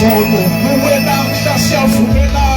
sono uwena mhla siyavumela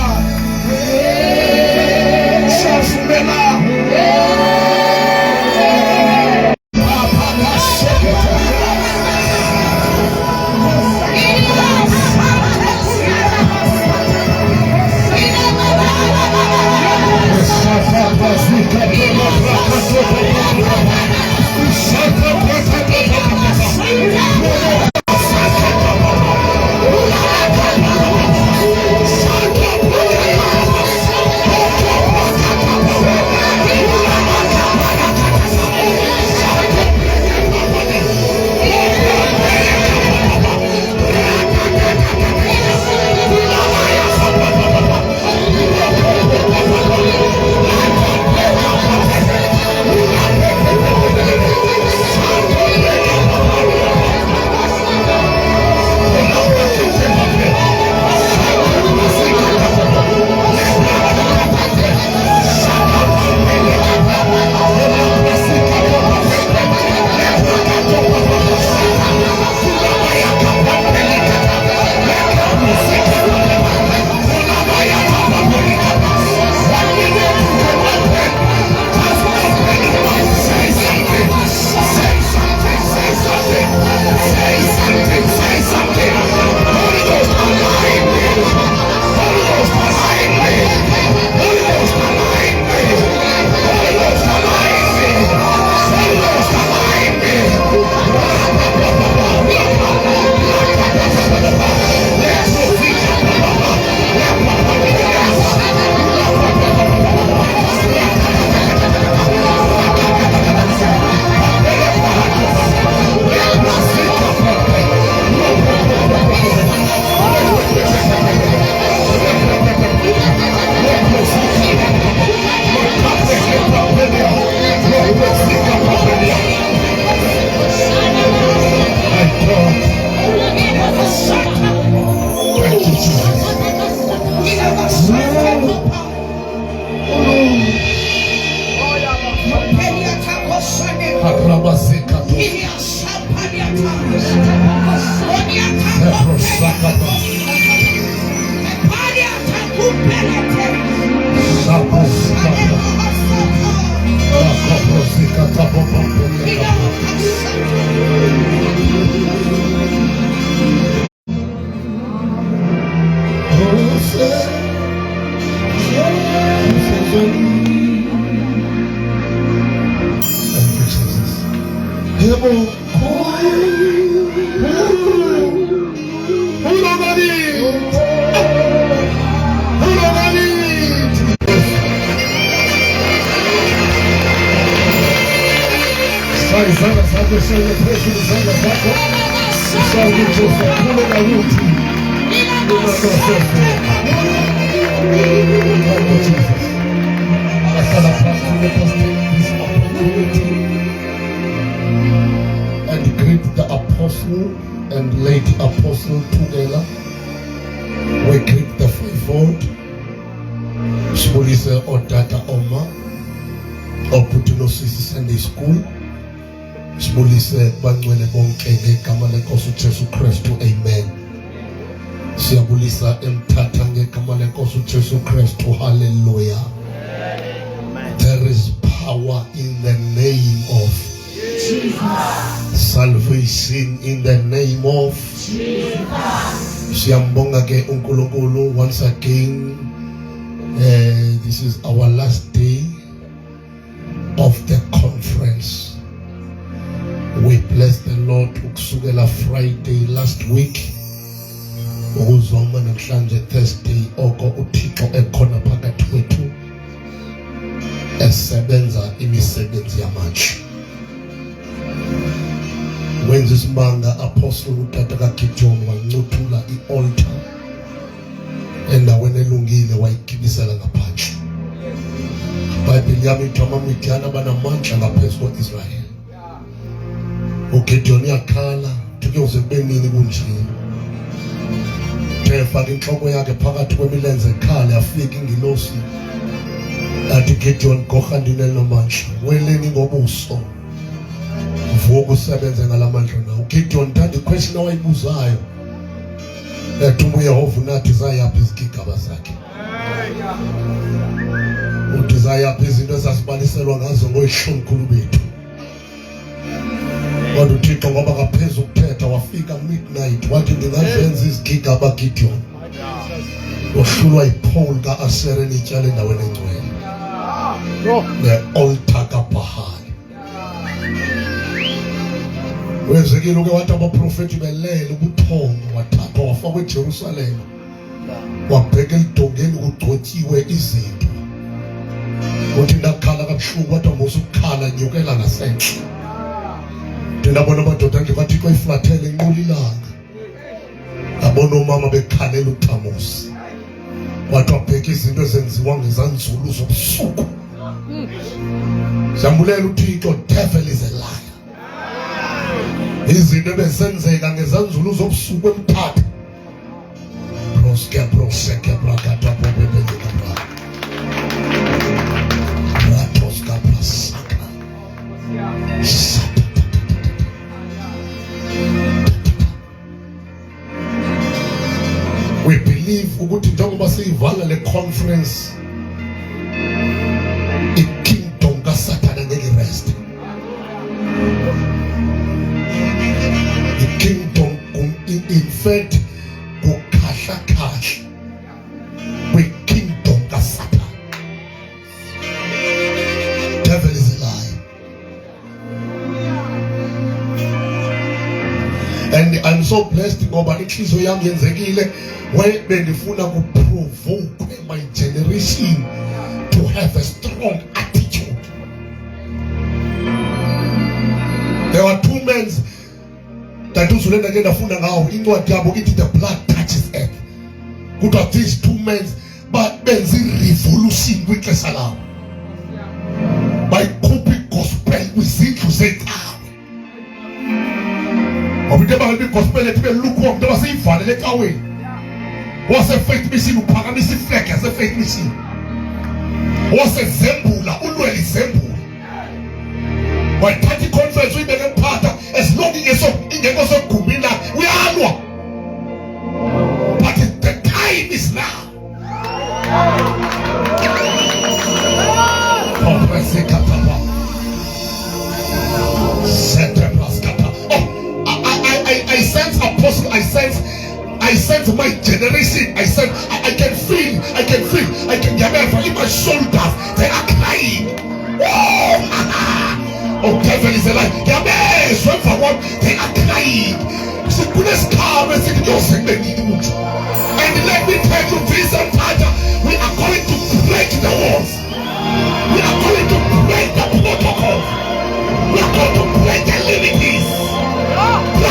and greet the apostle and lady apostle together. We greet the fivefold. Sibulise odata Oma Oputulo Sisi Sunday School. Sibulise bangcwele bonke ngegama lenkosi uJesu Kristu. Amen. Siyabulisa emthatha ngegama lenkosi uJesu Kristu. Hallelujah. There is power in the name of Jesus. Salvation in the name of Jesus. Siyambonga ke uNkulunkulu once again. This is our last day of the conference. We bless the Lord ukusukela Friday last week ukuzoma namhlanje Thursday oko uThixo ekhona phakathi kwethu esebenza imisebenzi yamanje. Wenza isimanga apostle uTata kaGideon wancuthula ialtar endaweni elungile wayigibisela ngaphandle. iBhayibheli yami ithi amaMidiyani abanamandla ngaphezu kwa-Israyeli. uGideon yakhala uthi uze kube nini kunje. Efaka inhloko yakhe phakathi kwemilenze ekhala yafika ingilosi athi Gideon gohandini elinamandla weleni ngobuso vuka usebenze ngalamandla nawo. uGideon thanda iquestion awayibuzayo Eyathuma uYehova unathi zayaphi izigigaba zakhe. Uthi zayaphi izinto ezasibaliselwa ngazo ngoyihlunkulu bethu. Kodwa uThixo ngoba kaphezulu ukuthetha wafika midnight wathi ndingazenza izigigaba Gideon. Wahlulwa iPaul kaAsera elityala endaweni engcwele. Ne-altar kaBahali. Wenzekile uke wathi abaprofethi belele ubuthongo wathathwa wafakwa eJerusalem. Wabheka elidongeni kugcotyiwe izinto. Uthi ndakhala kabuhlungu wathi mosukhala nyukela ngasenhle. Ndinabona amadoda nje bathi xa iflathele inqula ilanga. Ngabona umama bekhalela uThamusi. Wathi wabheka izinto ezenziwa ngezanzulu zobusuku. Sambulela uThixo, devil is a liar. Izinto ebesenzeka ngezanzulu zobusuku emthatha. Proske brakata bobebeleka bra. Ratoska brasaka. We believe ukuthi njengoba siyivala le conference ikingdom kaSathane ngeke rest. The kingdom in fact kukhahla khahla we kingdom kaSathane. Devil is a lie. And I'm so blessed ngoba inhliziyo yami yenzekile benifuna kuprovoke my generation to have a strong attitude. There were two men that uzulenda ke ndafunda ngawo incwadi yabo ithi the blood touches earth. Good of these two men but benza revolution kwixesha labo. By copy gospel kwizindlu zecawe. Obide bangabe gospel ethi belukhwa ngoba seyivalele ecaweni. Wase faith mission uphakamisa iflag yase faith mission. Wase zembula ulweli zembula. Wathatha iconference uyibeke mphatha as long ingekho sogumina uyalwa. But the time is now. I sense apostle, I sense my generation. I can feel, in my shoulders, they are crying. Oh, devil is alive. Yes, one for one, they are crying. So goodness come and sing your sing the need. And let me tell you, Vincent Paja, we are going to break the walls. We are going to break the protocol. We are going to break the limits. We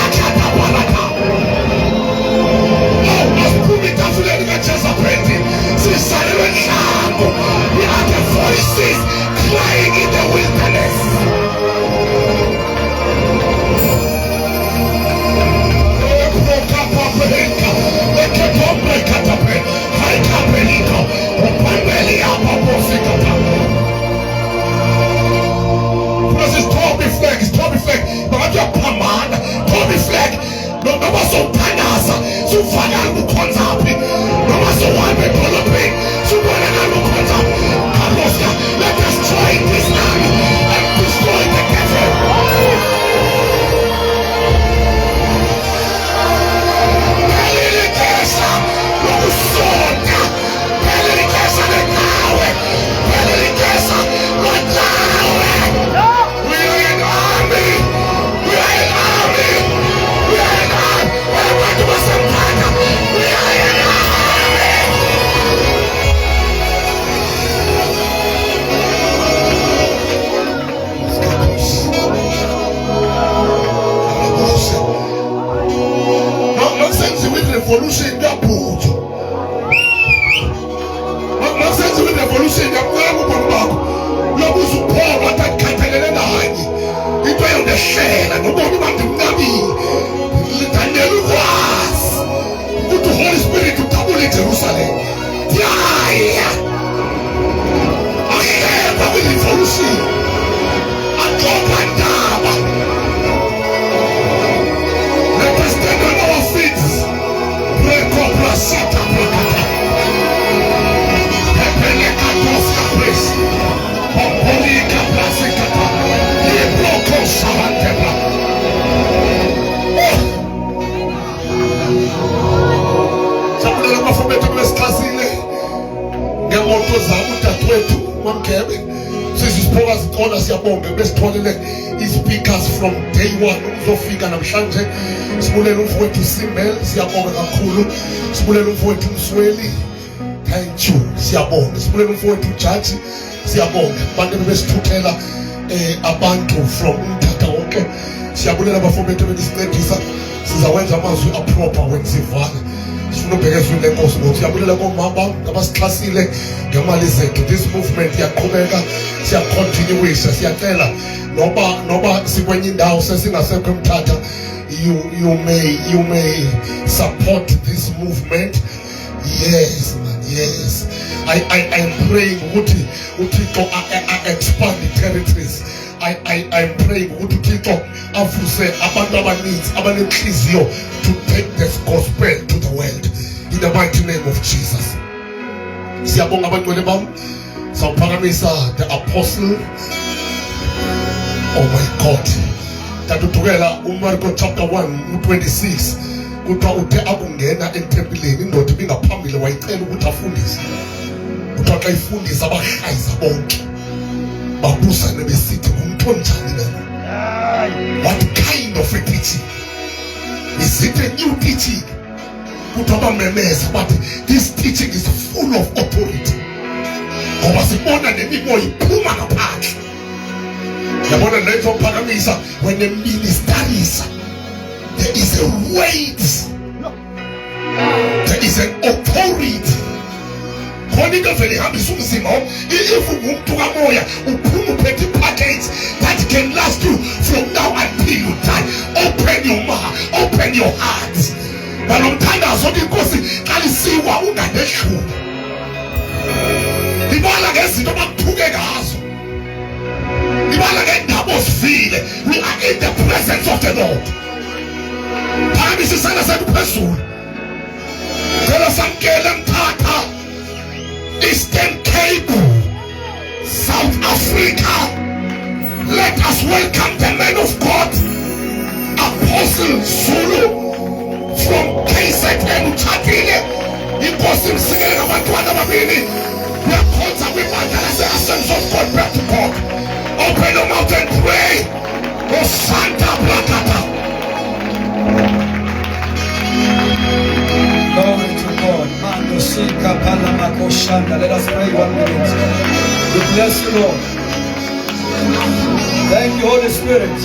are the voices crying in the wilderness. Tommy flag, but your command, Tommy flag, no matter so panasa, so fire will come up, no matter so one people of pain, so one will come up. Carlosca, let us destroy this land and destroy the devil. Revolution yaphutha. Masenze revolution yaphuma kubaba. Lokuze upholo atakhathalele naye. Into yondehlela nobona abantu mnabini. Lithandela ukwazi. Ukuthi Holy Spirit utabule eJerusalem. Yaya. Ayeba revolution. Ajoba ndaba. Let us stand on our feet. sicela siyabonga besitholele i-speakers from day one ukuzofika namhlanje. Sibulele umfowethu Simbel, siyabonga kakhulu. Sibulele umfowethu Msweli, thank you, siyabonga. Sibulele umfowethu Jaji, siyabonga. Abantu besithuthela abantu from umthatha wonke. Siyabulela abafowethu besincedisa. Sizawenza amazwi aproper wensivana. Sifuna ubhekezwe lenkosi ngoba siyabulela komama abasixhasile ngemali zethu. This movement iyaqhubeka, siyacontinueisa, siyacela noba sikwenye indawo sesingasekho emthatha, you may support this movement. Yes man, yes. I am praying ukuthi uThixo expand the territories. I'm praying ukuthi uThixo afuse abantu abaninzi abanenhliziyo to take this gospel to the world in the mighty name of Jesus. Siyabonga abantwana bami, sawuphakamisa the apostle. Oh my God. Tatutugela uMarko chapter 1:26 kuthiwa uthe akungena entempileni indoda ibingaphambili wayicela ukuthi afundise. Kuthiwa xa ifundisa abahayiza bonke babuzane besithi ngumntu onjani lena? What kind of a teaching? Is it a new teaching? Kuthiwa bamemeza bathi this teaching is full of authority. Ngoba sibona nemimoya iphuma ngaphandle. Yabona letho phakamisa when the minister there is a weight, there is an authority. Konika vele hambisa umzimba if umuntu kamoya uphuma uphethe package that can last you from now until you die. Open your mouth, open your heart. Balomthandazo inkosi qalisiwa unganeshuma. Ibala ngezinto abakuthuke ngazo. Ibala ngendaba osifile. We are in the presence of the Lord. Phambi sana sethu phezulu. Cela samkele mthatha Eastern Cape, South Africa. Let us welcome the man of God, Apostle Zulu from KZN Chatile. Inkosi msikele ngabantwana ababili. Uyakhonza kwibandla lase-Assemblies of God back to God. Open your mouth and pray. Oh Santa Blakata. Glory to God. Mando Sika Palamako Shanda. Let us pray 1 minute. We bless you, Lord. Thank you, Holy Spirit.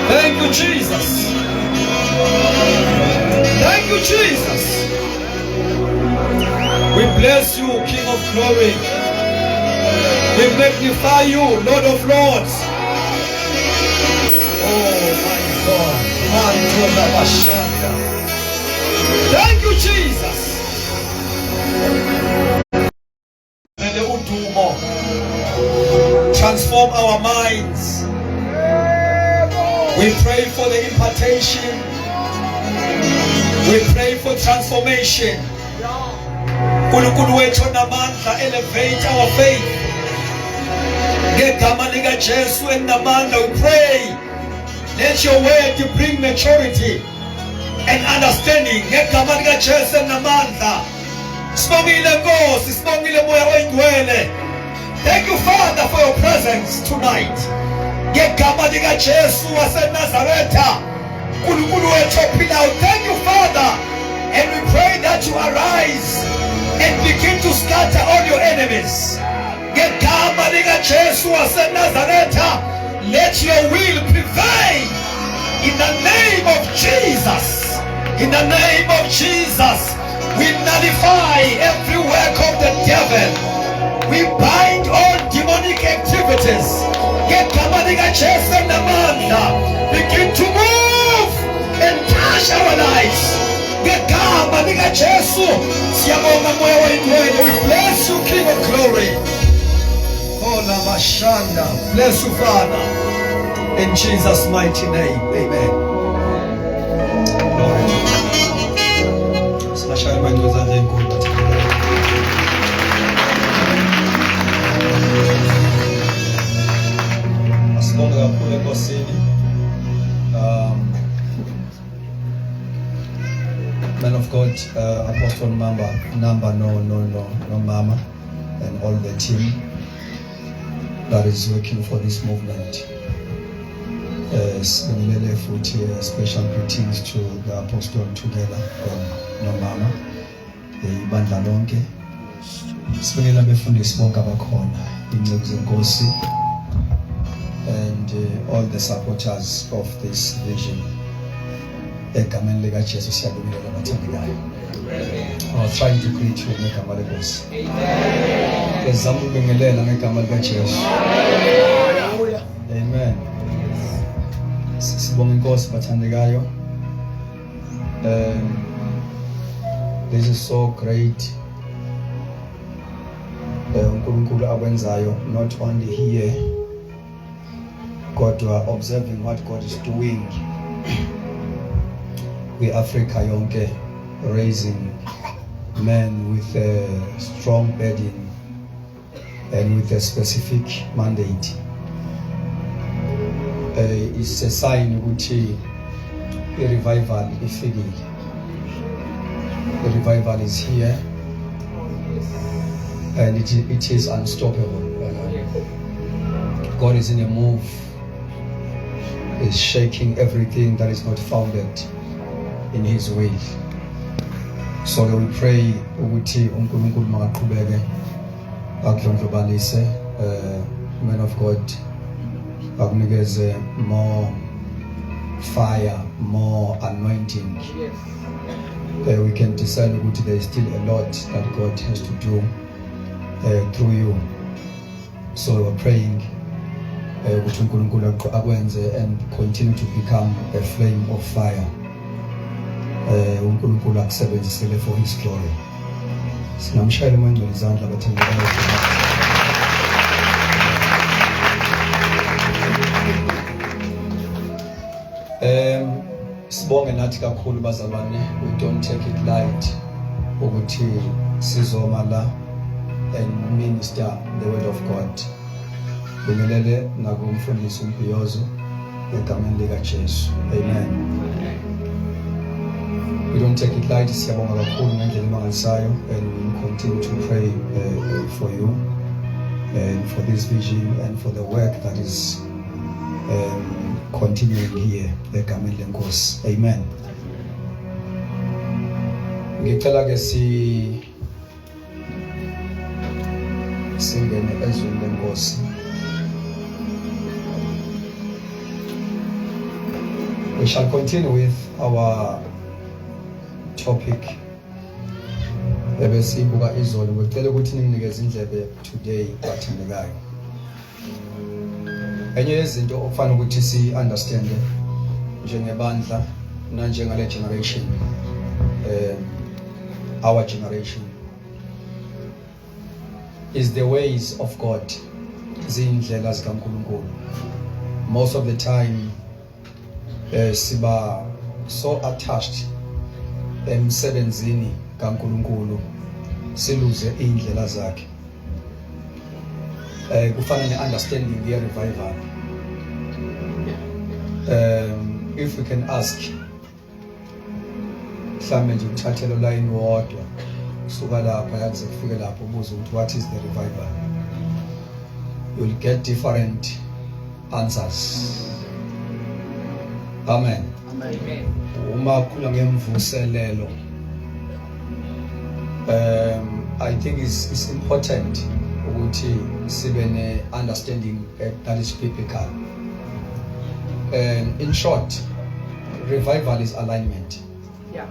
Thank you, Jesus. Thank you, Jesus. We bless you, King of Glory. We magnify you, Lord of Lords. Oh my God. Thank you, Jesus. Transform our minds. We pray for the impartation. We pray for transformation. Elevate our faith. We pray. Let your word bring maturity and understanding. Thank you, Father, for your presence tonight. Thank you, Father, and we pray that you arise and begin to scatter all your enemies. Let your will prevail in the name of Jesus. In the name of Jesus, we nullify every work of the devil. We bind all demonic activities. Begin to move and touch our lives. We bless you, King of Glory. Bless you, Father. In Jesus' mighty name, amen. Glory to God. Sibonga kakhulu enkosini. Man of God, Apostle Mamba, no Mama, and all the team that is working for this movement. Special greetings to the Apostle together, no Mama, ibandla lonke. Sibongela befundisi bonke abakhona, inceku zenkosi, and all the supporters of this vision. Egameni lika Jesu siyabingelela abathandekayo. I was trying to greet you ngegama lenkosi. Ngezama ukubingelela ngegama lika Jesu. Amen. Sibonga inkosi bathandekayo. This is so great. uNkulunkulu akwenzayo, not only here, kodwa observing what God is doing Africa yonke, raising men with a strong burden and with a specific mandate. It's a sign ukuthi a revival ifikile. The revival is here and it is unstoppable. God is in a move, is shaking everything that is not founded in His way. So we pray ukuthi uNkulunkulu makaqhubeke akudlondlobalise, man of God, akunikeze more fire, more anointing. We can discern ukuthi there is still a lot that God has to do through you. So we're praying ukuthi uNkulunkulu akwenze and continue to become a flame of fire. uNkulunkulu akusebenzisele for His glory. Sinamshayela amangcwele izandla abathandekayo. Sibonge nathi kakhulu bazalwane, we don't take it light ukuthi sizoma la and minister the word of God. Bingelele nakumfundisi uMbiyozo egameni lika Jesu. Amen. We don't take it light. Siyabonga kakhulu ngendlela emangalisayo, and we continue to pray for you and for this vision and for the work that is continuing here egameni lenkosi. Amen. Ngicela ke singene ezweni lenkosi. We shall continue with our topic. Ebesibuka izolo, ngicela ukuthi ninginikeze indlebe today bathandekayo. Enye yezinto okufanele ukuthi si understand njengebandla na njengale generation, our generation, is the ways of God. Izindlela zikaNkulunkulu. Most of the time siba so attached emsebenzini kaNkulunkulu siluze indlela zakhe. Kufana ne-understanding ye revival. If we can ask mhlawumbe nje uthathelo line wodwa kusuka lapha yaze kufike lapho ubuze ukuthi what is the revival, you'll get different answers. Amen. Amen. Uma khula ngemvuselelo, I think it's important ukuthi sibe ne understanding that is biblical. In short, revival is alignment. Yeah.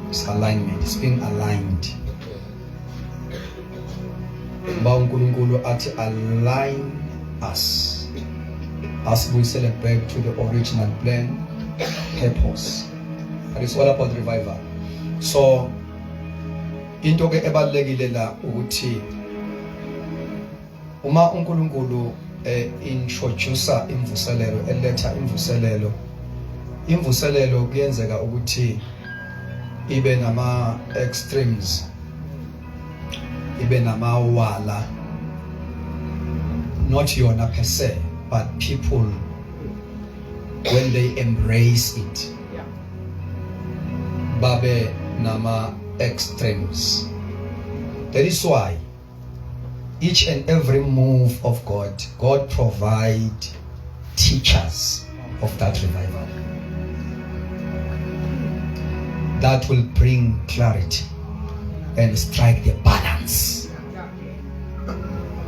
It's alignment. It's being aligned. uNkulunkulu athi align us as we celebrate to the original plan, purpose. That is all about revival. So into ke ebalekile la ukuthi uma uNkulunkulu introduce imvuselelo, eletha imvuselelo kuyenzeka ukuthi ibe nama extremes, ibe nama wala, not yona per se, but people, when they embrace it, babe nama extremes. That is why each and every move of God provide teachers of that revival that will bring clarity and strike the balance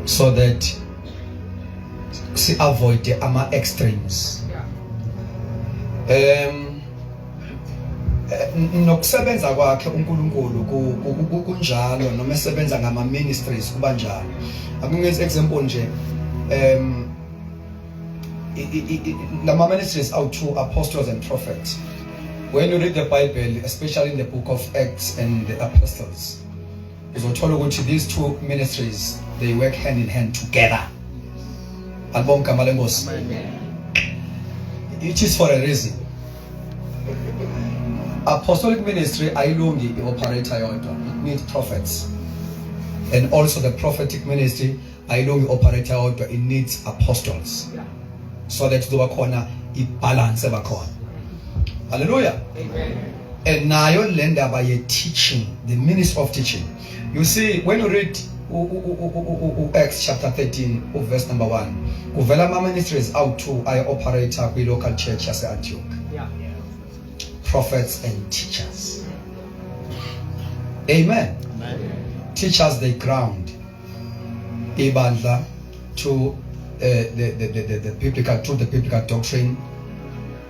so that we avoid the extremes. Nokusebenza kwakhe uNkulunkulu kunjalo noma esebenza ngama ministries kubanjalo. Akungenza example nje lama ministries out to apostles and prophets. When you read the Bible, especially in the book of Acts and the Apostles, uzothola ukuthi these two ministries they work hand in hand together. Album Kamalengos. It is for a reason. Apostolic ministry ayilungi operator yodwa. It needs prophets. And also the prophetic ministry ayilungi operator yodwa. It needs apostles. So that kuba khona ibalance ebakhona. Hallelujah. Amen. And nayo lendaba ye teaching, the ministry of teaching. You see, when you read Acts chapter 13 verse number 1, kuvela ma ministries out to I operator kwi local church yase Antioch. Prophets and teachers. Amen. Amen. Teachers they ground ibandla to the biblical doctrine,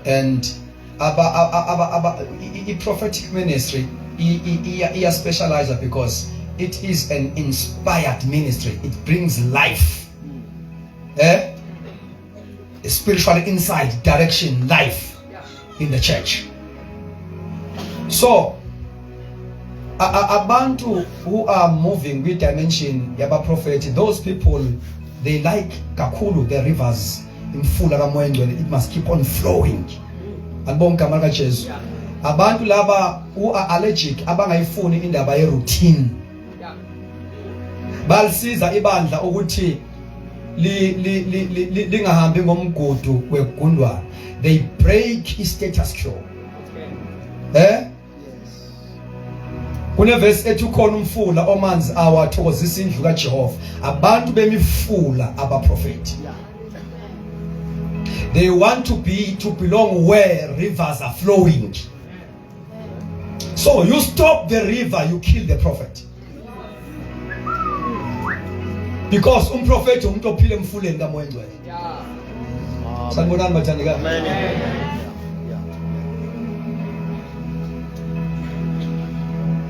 and a prophetic ministry is specialized because it is an inspired ministry. It brings life, spiritual insight, direction, life in the church. So abantu who are moving with dimension yaba prophet, those people they like kakhulu the rivers imfula kamoya ngcwele, it must keep on flowing. Albonga malaka Jesu. Abantu laba who are allergic abangayifuni indaba ye routine. Balisiza ibandla ukuthi lingahambi ngomgudu wegundwa. They break status quo. Kuneverse ethi ukhona umfula omanzi awathokozisa indlu kaJehova. Abantu bemifula abaprofeti. They want to belong where rivers are flowing. So you stop the river, you kill the prophet. Because umprofeti umuntu ophile emfuleni kamoya ngcwele. Sanibonani bathandika.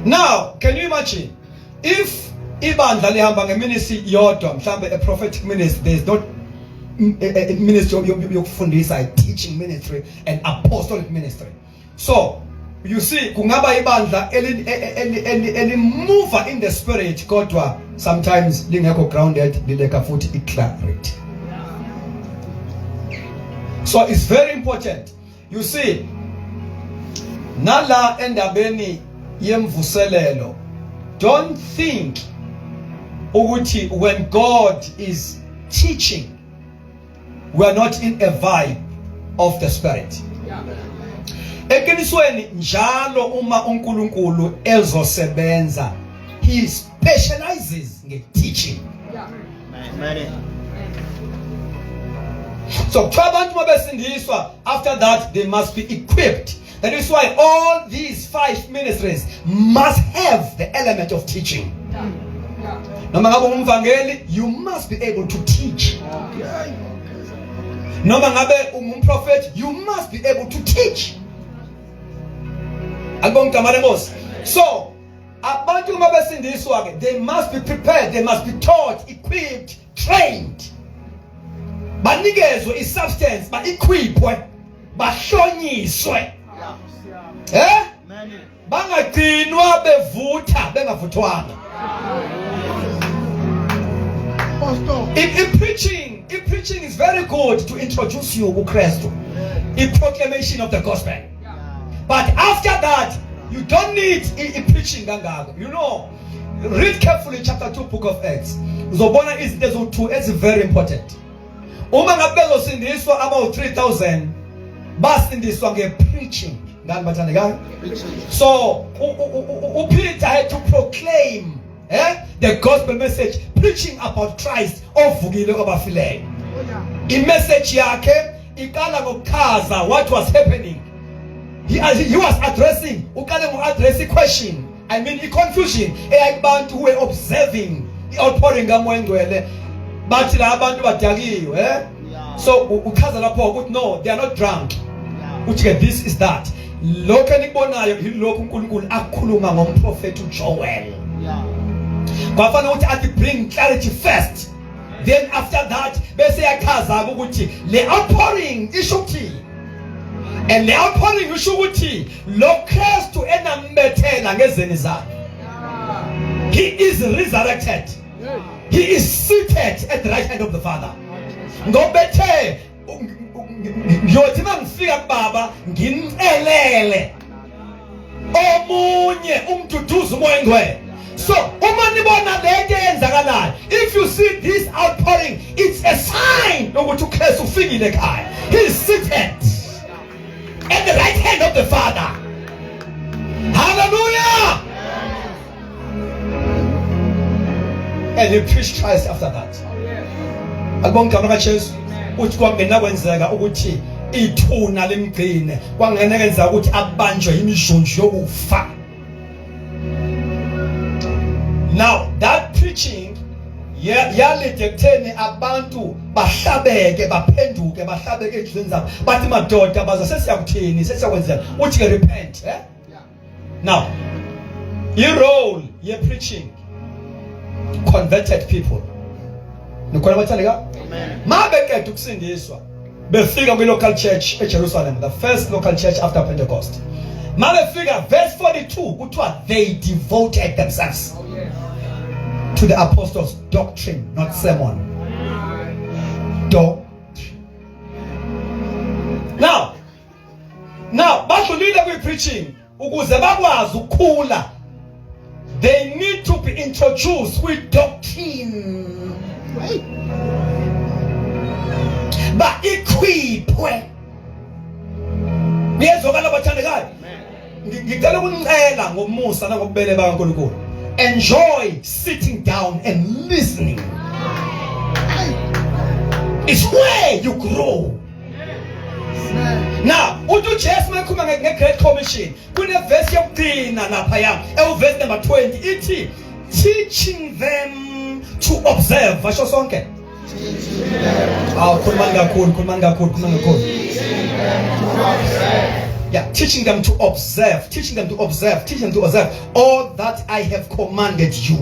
Now, can you imagine if ibandla lihamba ngeministry yodwa, mhlambe a prophetic ministry, there is not a ministry yokufundisa, a teaching ministry, and apostolic ministry. So you see, kungaba ibandla mover in the spirit, kodwa sometimes lingekho grounded, lileka futhi clarity. So it's very important. You see, nala endabeni yemvuselelo, don't think ukuthi when God is teaching we are not in a vibe of the spirit. Ekinisweni njalo uma uNkulunkulu ezosebenza, he specializes in teaching. So abantu mabesindiswa, after that they must be equipped. That is why all these 5 ministries must have the element of teaching. Noma ngabe umvangeli, you must be able to teach. Noma ngabe umprophet, you must be able to teach. So abantu mabesindiswa, they must be prepared, they must be taught, equipped, trained. Banikezwe isubstance, ba equipwe, bahlonyiswe. Bangagcinwa bevutha bengavuthwanga. If preaching is very good to introduce you to Christ, in proclamation of the gospel. But after that, you don't need preaching. You know, read carefully chapter 2 book of Acts. Zobona is 2. It's very important. Uma ngabe bezosindiswa about 3,000 basindiswa nge-preaching. Ngani bathandekayo? So uPeter had to proclaim the gospel message, preaching about Christ ovukile kwabafileyo. I-message yakhe iqala ngokuchaza what was happening. He was addressing, ukale ngo-address question, I mean i-confusion eyakubantu who were observing i-outpouring kamoya engcwele bathi la abantu badakiwe. So uchaza lapho ukuthi no, they are not drunk. Uthi this is that. Lokho enikubonayo yilokho uNkulunkulu akukhuluma ngomprofeti uJoel. Kwafana ukuthi athi bring clarity first, then after that bese yachaza ukuthi le outpouring isho ukuthi, and le outpouring isho ukuthi lo Kristu enambethela ngezeni zakhe. He is resurrected. He is seated at the right hand of the Father. Ngobethe ngiyothi mangifika kuBaba ngimcelele omunye umduduzo umoya engcwele. So uma nibona lento eyenzakalayo, if you see this outpouring, it's a sign ukuthi uKristu ufikile ekhaya. He is seated at the right hand of the Father. Hallelujah. And he preached Christ after that. Albonga kaJesu uthi kwangena kwenzeka ukuthi ithuna lemgcine, kwangena kwenzeka ukuthi abanjwe imishonjo yokufa. Now that preaching yalidekutheni abantu bahlabeke baphenduke bahlabeke ezindlini zabo bathi madoda baza sesiyakuthini sesiyakwenzela uthi ke repent. Now i-role ye preaching converted people. Nikhona bathandeka? Amen. Mabekade ukusindiswa befika kwi-local church eJerusalem, the first local church after Pentecost. Mabefika verse 42 kuthiwa they devoted themselves to the apostles' doctrine, not sermon. Doctrine. Now badlulile kwi-preaching ukuze bakwazi ukukhula. They need to be introduced with doctrine. Ba equipwe. Ngiyezokala bathandekayo. Ngicela ukunicela ngomusa nangobubele bakaNkulunkulu. Enjoy sitting down and listening. It's where you grow. Now, uthi Jesu makhuluma nge-Great Commission, kune-verse yokugcina laphaya, verse number 20, ithi teaching them to observe. Vasho sonke? Khulumani kakhulu. Yeah, teaching them to observe all that I have commanded you.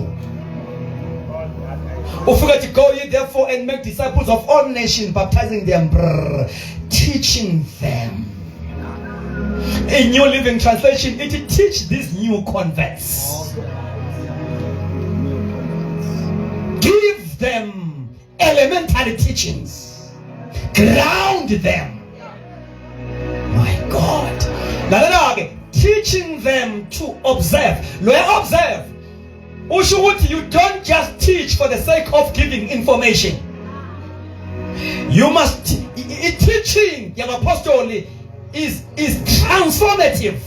Ufika, go ye therefore and make disciples of all nations, baptizing them, teaching them. In New Living Translation, it teach these new converts. Give them elementary teachings. Ground them. My God. Now, teaching them to observe. Observe. You don't just teach for the sake of giving information. You must teaching your apostle is transformative.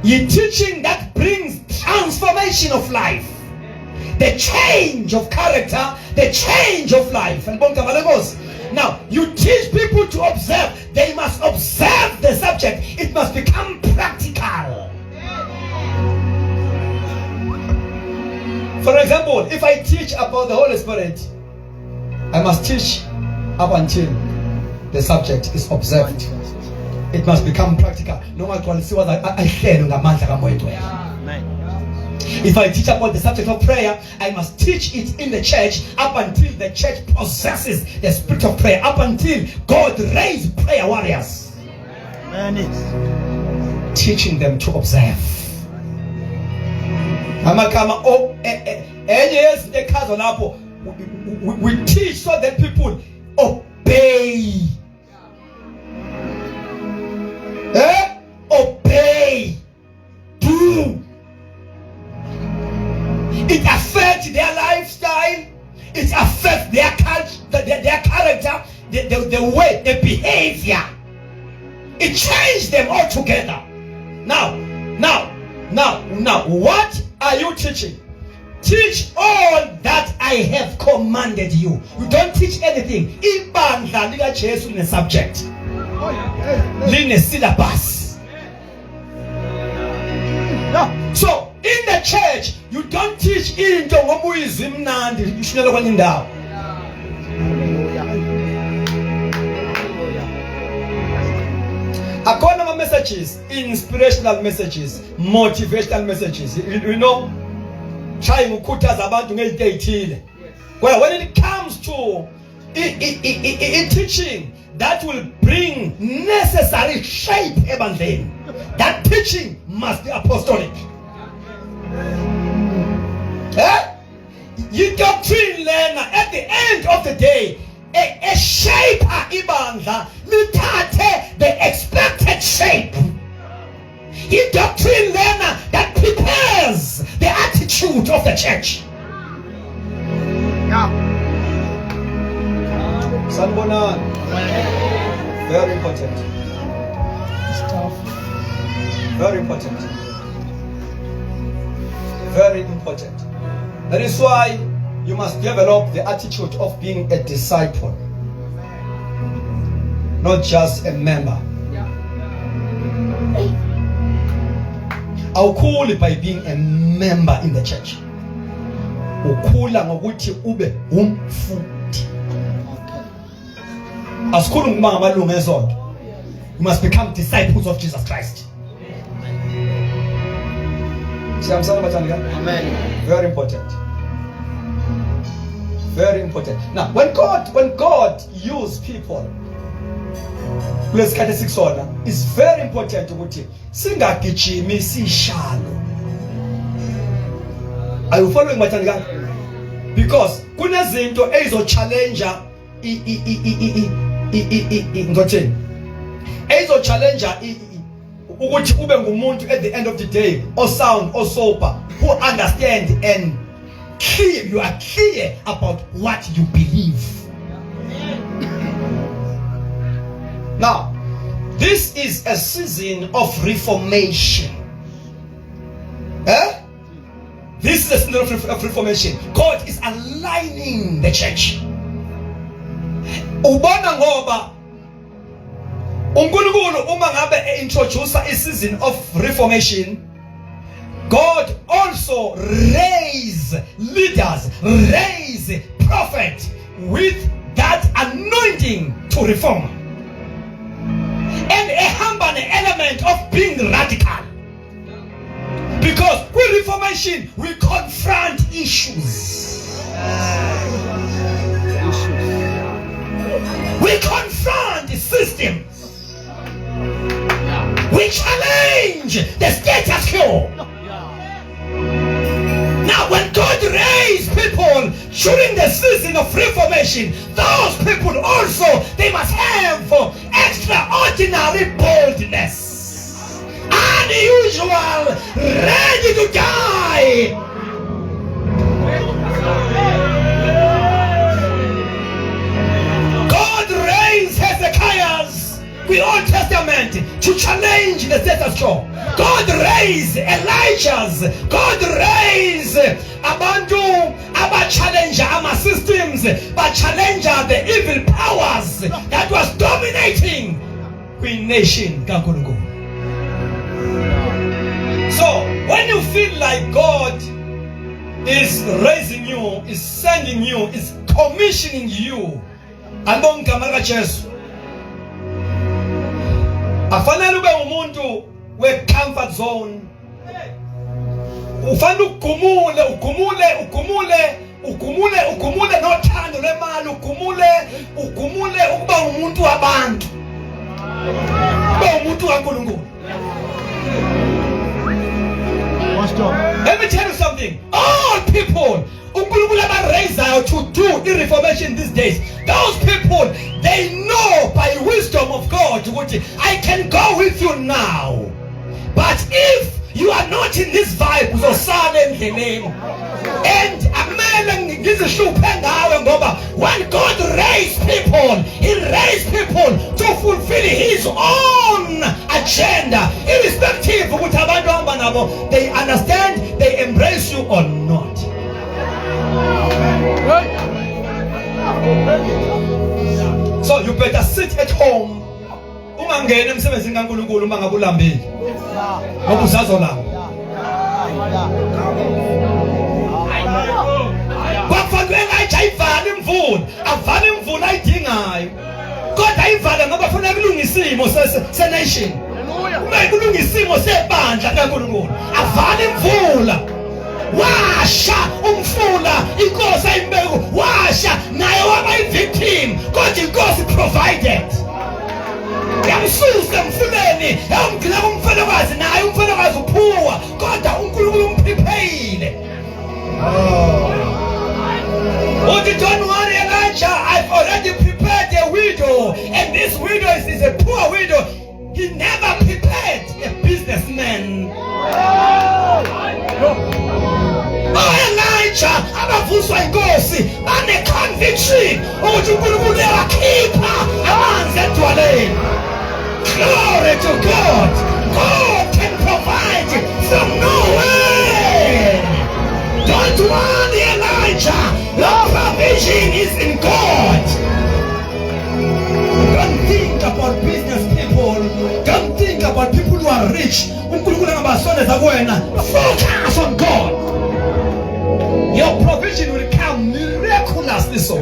Your teaching that brings transformation of life, the change of character, the change of life. Now you teach people to observe. They must observe the subject. It must become practical. For example, if I teach about the Holy Spirit, I must teach up until the subject is observed. It must become practical. If I teach about the subject of prayer, I must teach it in the church up until the church possesses the spirit of prayer, up until God raised prayer warriors. Teaching them to observe. We teach so that people obey. Obey. Do. It affects their lifestyle. It affects their culture, their character. the way, the behavior. It changed them altogether. Now, what are you teaching? Teach all that I have commanded you. You don't teach anything. Ibandla lika Jesu line subject. Line syllabus. So, in the church, you don't teach into ngomuyizwi mnandi ishunela kwenye ndawo. Akona ma messages, inspirational messages, motivational messages. You know, try ukukhuthaza abantu ngezinto ezithile. Well, when it comes to teaching that will bring necessary shape ebandleni, that teaching must be apostolic. You doctrine learner at the end of the day, a shape ibandla lithathe the expected shape. He doctrine learner that prepares the attitude of the church. Sanbonan. Very important. Very important. Very important. That is why you must develop the attitude of being a disciple, not just a member. Awukhuli by being a member in the church. Ukhula ngokuthi ube umfundi. Asikhulu ngoba ngamalungu esonto. You must become disciples of Jesus Christ. Amen. Very important. Very important. Now, when God uses people, it's very important ukuthi singagijimi sishalo. Are you following my thing? Because kunezinto ezo challenger ezo challenger ukuthi ube ngumuntu at the end of the day or sound or sober who understand and clear. You are clear about what you believe. Now, this is a season of reformation. This is a season of reformation. God is aligning the church. Ubona ngoba uNkulunkulu uma ngabe introduce a season of reformation, God also raise leaders, raise prophets with that anointing to reform. And a humble element of being radical. Because with reformation, we confront issues. We confront systems. We challenge the status quo. Now, when God raised people during the season of reformation, those people also, they must have extraordinary boldness, unusual, ready to die. God raised Hezekiah's, the Old Testament, to challenge the status quo. God raised Elijah's. God raised Abandu, Abba challenger, Ama systems, but challenger the evil powers that was dominating Queen Nation. So when you feel like God is raising you, is sending you, is commissioning you, along Kamara Jesu, afanele ube umuntu we comfort zone. Ufanele ugumule nothando lwemali, ugumule ukuba umuntu wabantu, ube umuntu kaNkulunkulu. Let me tell you something. All people uNkulunkulu abaraisayo to do the reformation these days, those people, they know by wisdom of God what I can go with you now, but if you are not in this vibe, and ngizihluphe ngawe ngoba when God raised people, he raised people to fulfill his own agenda, irrespective ukuthi abantu hamba nabo they understand, they embrace you or not. So you better sit at home. Ungangena emsebenzini kaNkulunkulu uma ngabe ulambile. Ngoba usazolamba. Bafanele ayijayivale imvula, avale imvula ayidingayo. Kodwa ayivale ngoba kufanele kulungise isimo se-nation. Kumele kulungise isimo sebandla kaNkulunkulu. Avale imvula. Washa umfula inkosi ayimbeko, washa naye waba i-victim, kodwa inkosi provided. Yamsusa emfuleni, yamgcina kumfelokazi, naye umfelokazi uphuwa, kodwa uNkulunkulu umprepayile. Uthi don't worry Elijah, I've already prepared a widow, and this widow is a poor widow. He never prepared a businessman. Elijah abavuswa inkosi bane conviction ukuthi uNkulunkulu uyakhipha amanzi edwaleni. Glory to God. God can provide from nowhere. Don't worry Elijah, your provision is in God. Don't think about business people. Don't think about people who are rich. uNkulunkulu angabasondeza kuwena. Focus on God. Your provision will come miraculously so.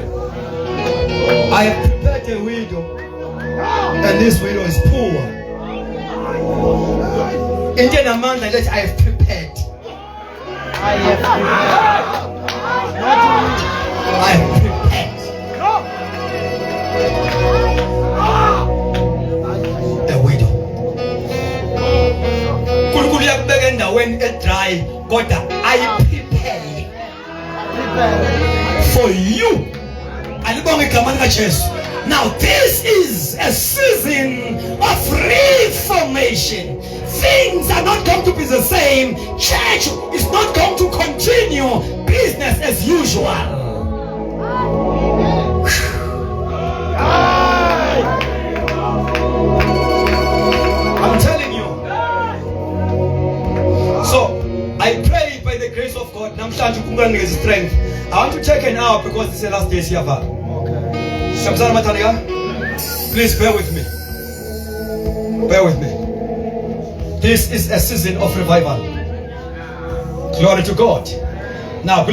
I have prepared a widow, and this widow is poor. Indian amanda that I have prepared. I have prepared a widow. Kulunkulu yakubeka endaweni edry, kodwa I prepare for you. Now this is a season of reformation. Things are not going to be the same. Church is not going to continue business as usual. I'm telling you. So I pray by the grace of God. Strength. I want to take an hour because this is the last day here. Please bear with me. Bear with me. This is a season of revival. Glory to God. Now,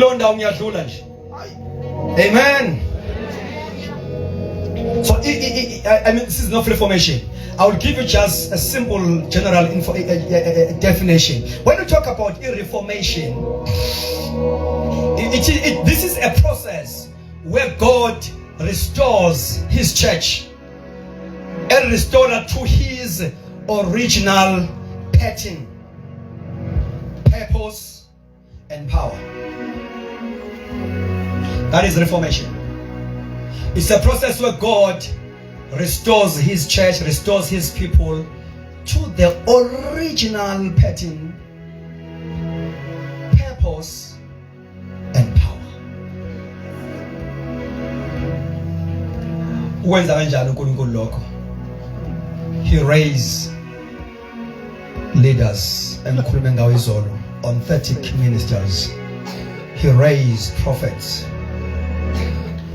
amen. So, I mean, this is not reformation. I will give you just a simple general definition. When we talk about reformation, this is a process where God restores his church and restores her to his original pattern, purpose, and power. That is reformation. It's a process where God restores his church, restores his people to the original pattern, purpose, and power. He raised leaders and on 30 ministers. He raised prophets.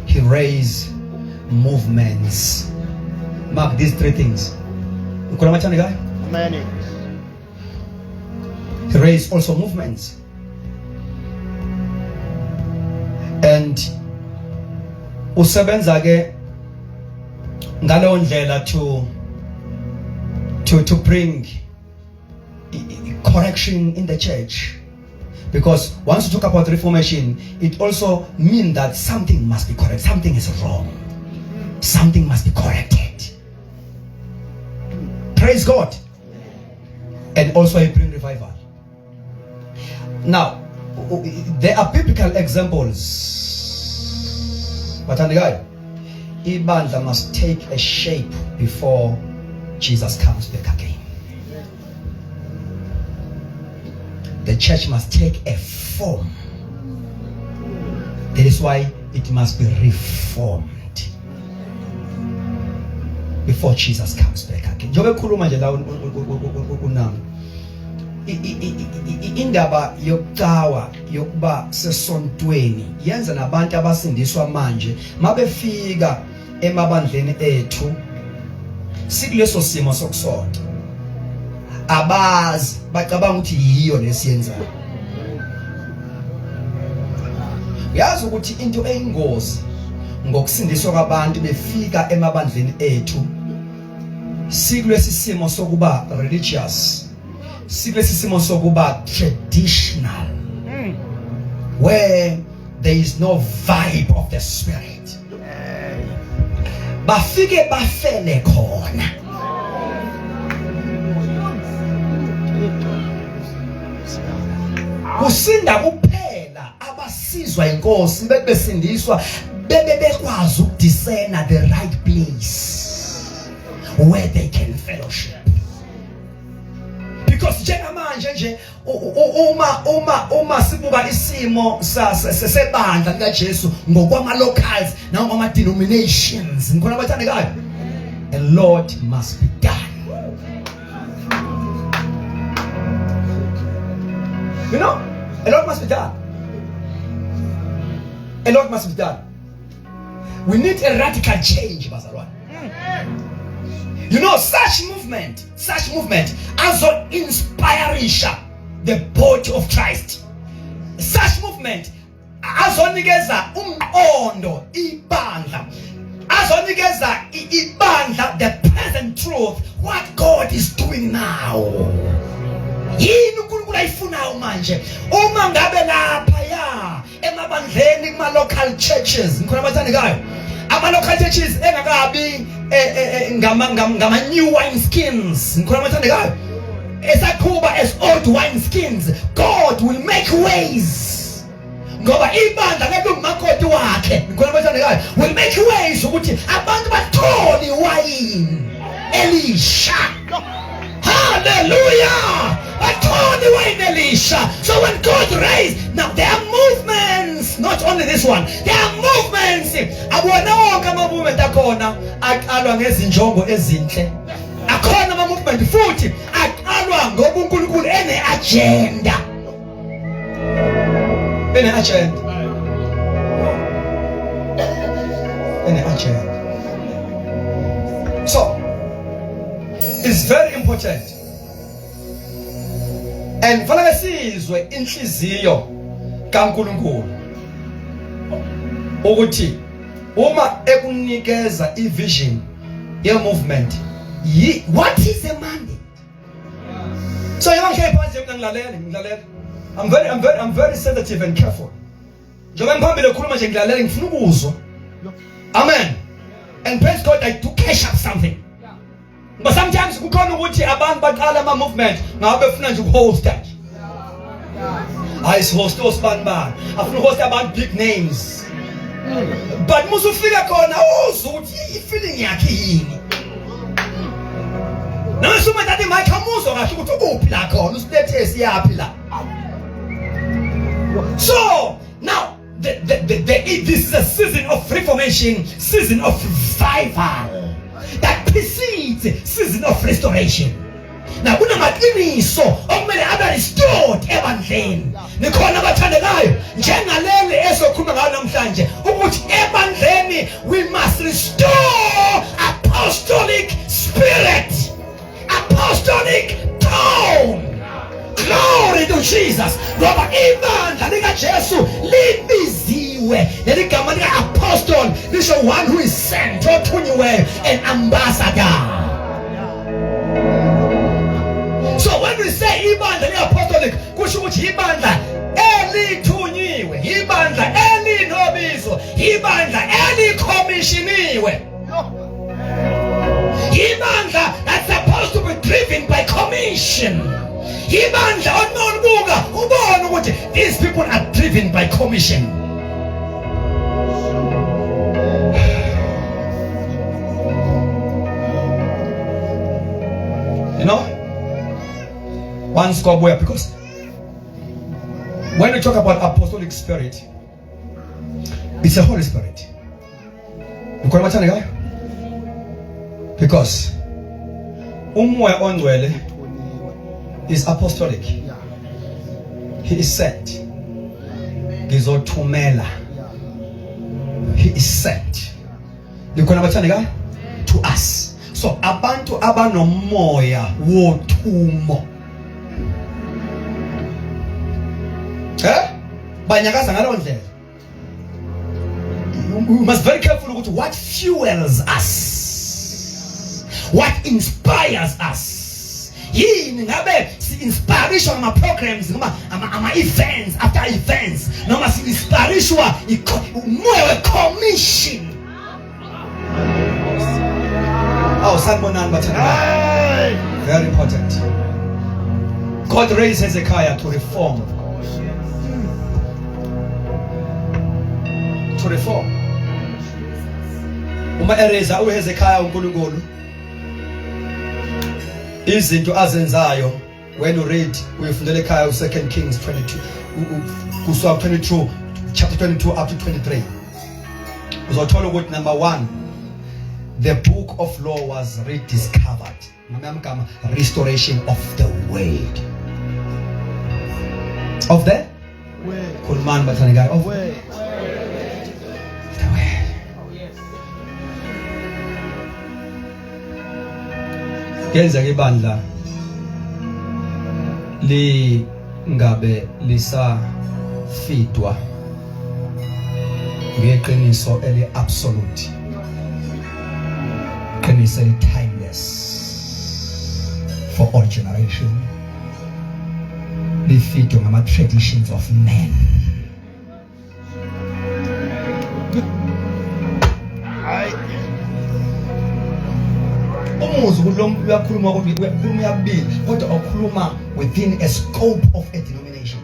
He raised movements. Mark these three things. Many. He raised also movements. And usebenza ke ngaleyo ndlela to bring correction in the church. Because once you talk about reformation, it also means that something must be correct. Something is wrong. Something must be corrected. Praise God. And also he brings revival. Now, there are biblical examples. But Ibanda must take a shape before Jesus comes back again. The church must take a form. There That's why it must be reformed before Jesus comes back again. Njobe khuluma nje la unami. Indaba yokucawa yokuba sesontweni yenza nabantu abasindiswa manje mabefika emabandleni ethu sikuleso simo sokusonta abazi bacabanga ukuthi yiyo lesiyenzayo. Uyazi ukuthi into eyingozi ngokusindiswa kwabantu befika emabandleni ethu sikulesi simo sokuba religious, sikulesi simo sokuba traditional, where there is no vibe of the spirit. Bafike bafele khona. Kusinda kuphela abasizwa inkosi bebesindiswa bekwazi ukudiscern the right place where they can fellowship. Because njengamanje nje uma sibuka isimo sesebandla likaJesu ngokwama locals nangoma denominations ngikhona abathandekayo, a lot must be done. You know, a lot must be done. A lot must be done. We need a radical change, bazalwane. You know, such movement also inspires the body of Christ. Such movement also nikeza umqondo ibandla. Also nikeza ibandla the present truth, what God is doing now. Yini uNkulunkulu ayifunayo manje uma ngabe lapha ya emabandleni kuma local churches ngikhona abathandekayo ama local churches engakabi ngama new wine skins ngikhona abathandekayo esaqhuba as old wine skins. God will make ways ngoba ibandla lekumakoti wakhe ngikhona abathandekayo will make ways ukuthi abantu bathole iwayini elisha. Hallelujah! Elisha. So when God raised, now there are movements, not only this one, there are movements. Abona movement akona aqalwa ngezinjongo ezinhle. Akona ama movement futhi aqalwa ngoba uNkulunkulu ene agenda. Ene agenda. So it's very important. And fanele sizwe inhliziyo kaNkulunkulu ukuthi uma ekunikeza ivision ye movement, what is the mandate? So I'm very sensitive and careful. Njengoba ngiphambili ekhuluma nje ngilalela ngifuna ukuzwa. Amen. And praise God, I do cash up something. But sometimes we can't watch abantu baqala ama movement ngabe befuna nje ukuhost. I host banban. Afuna host abantu big names. But musufika khona uzuthi ifeeling yakhe yini. Nasuma tathi mayikhamuzwa kahle ukuthi ukuphi la khona usithethe siyapi la. So now this is a season of reformation, season of revival that precedes season of restoration. Now kunamaqiniso okumele abe restored ebandleni. Nikhona abathandekayo njengaleli esokhuluma ngayo namhlanje ukuthi ebandleni we must restore apostolic spirit, apostolic tone. Glory to Jesus. Ngoba ibandla likaJesu libiziwe leligama lika apostle lisho one who is sent, othunyiweyo, an ambassador. So when we say ibandla li-apostolic, kusho ukuthi ibandla elithunyiwe, ibandla elinobizo, ibandla elikhomishiniwe, ibandla that's supposed to be driven by commission. Ibandla onobuka ubone ukuthi these people are driven by commission. You know, one score where, because when we talk about apostolic spirit, It's the Holy Spirit. Because umoya ongcwele is apostolic. He is sent. Ngizothumela. He is sent. To us. So abantu abanomoya wothumo. Banyakaza ngalo ndlela. We must be very careful with what fuels us, what inspires us. Yini ngabe si-inspirishwa ngama-programs, ama-events after events, noma si-inspirishwa umoya we-commission. Oh, sanibonani bathanda. Very important. God raised Hezekiah to reform. To reform. Uma ereza uHezekiah uNkulunkulu izinto azenzayo, when you read uyifundele ekhaya u2 Kings 22 kusuka 22 chapter 22 up to 23, uzothola ukuthi number 1, the book of law was rediscovered. Restoration of the word. Of the word. Kulman bathanda of word. Yenza ke bandla lingabe lisafidwa ngeqiniso eli absolute, qiniso eli timeless for all generation, lifidwa ngama traditions of men. Within a scope of a denomination.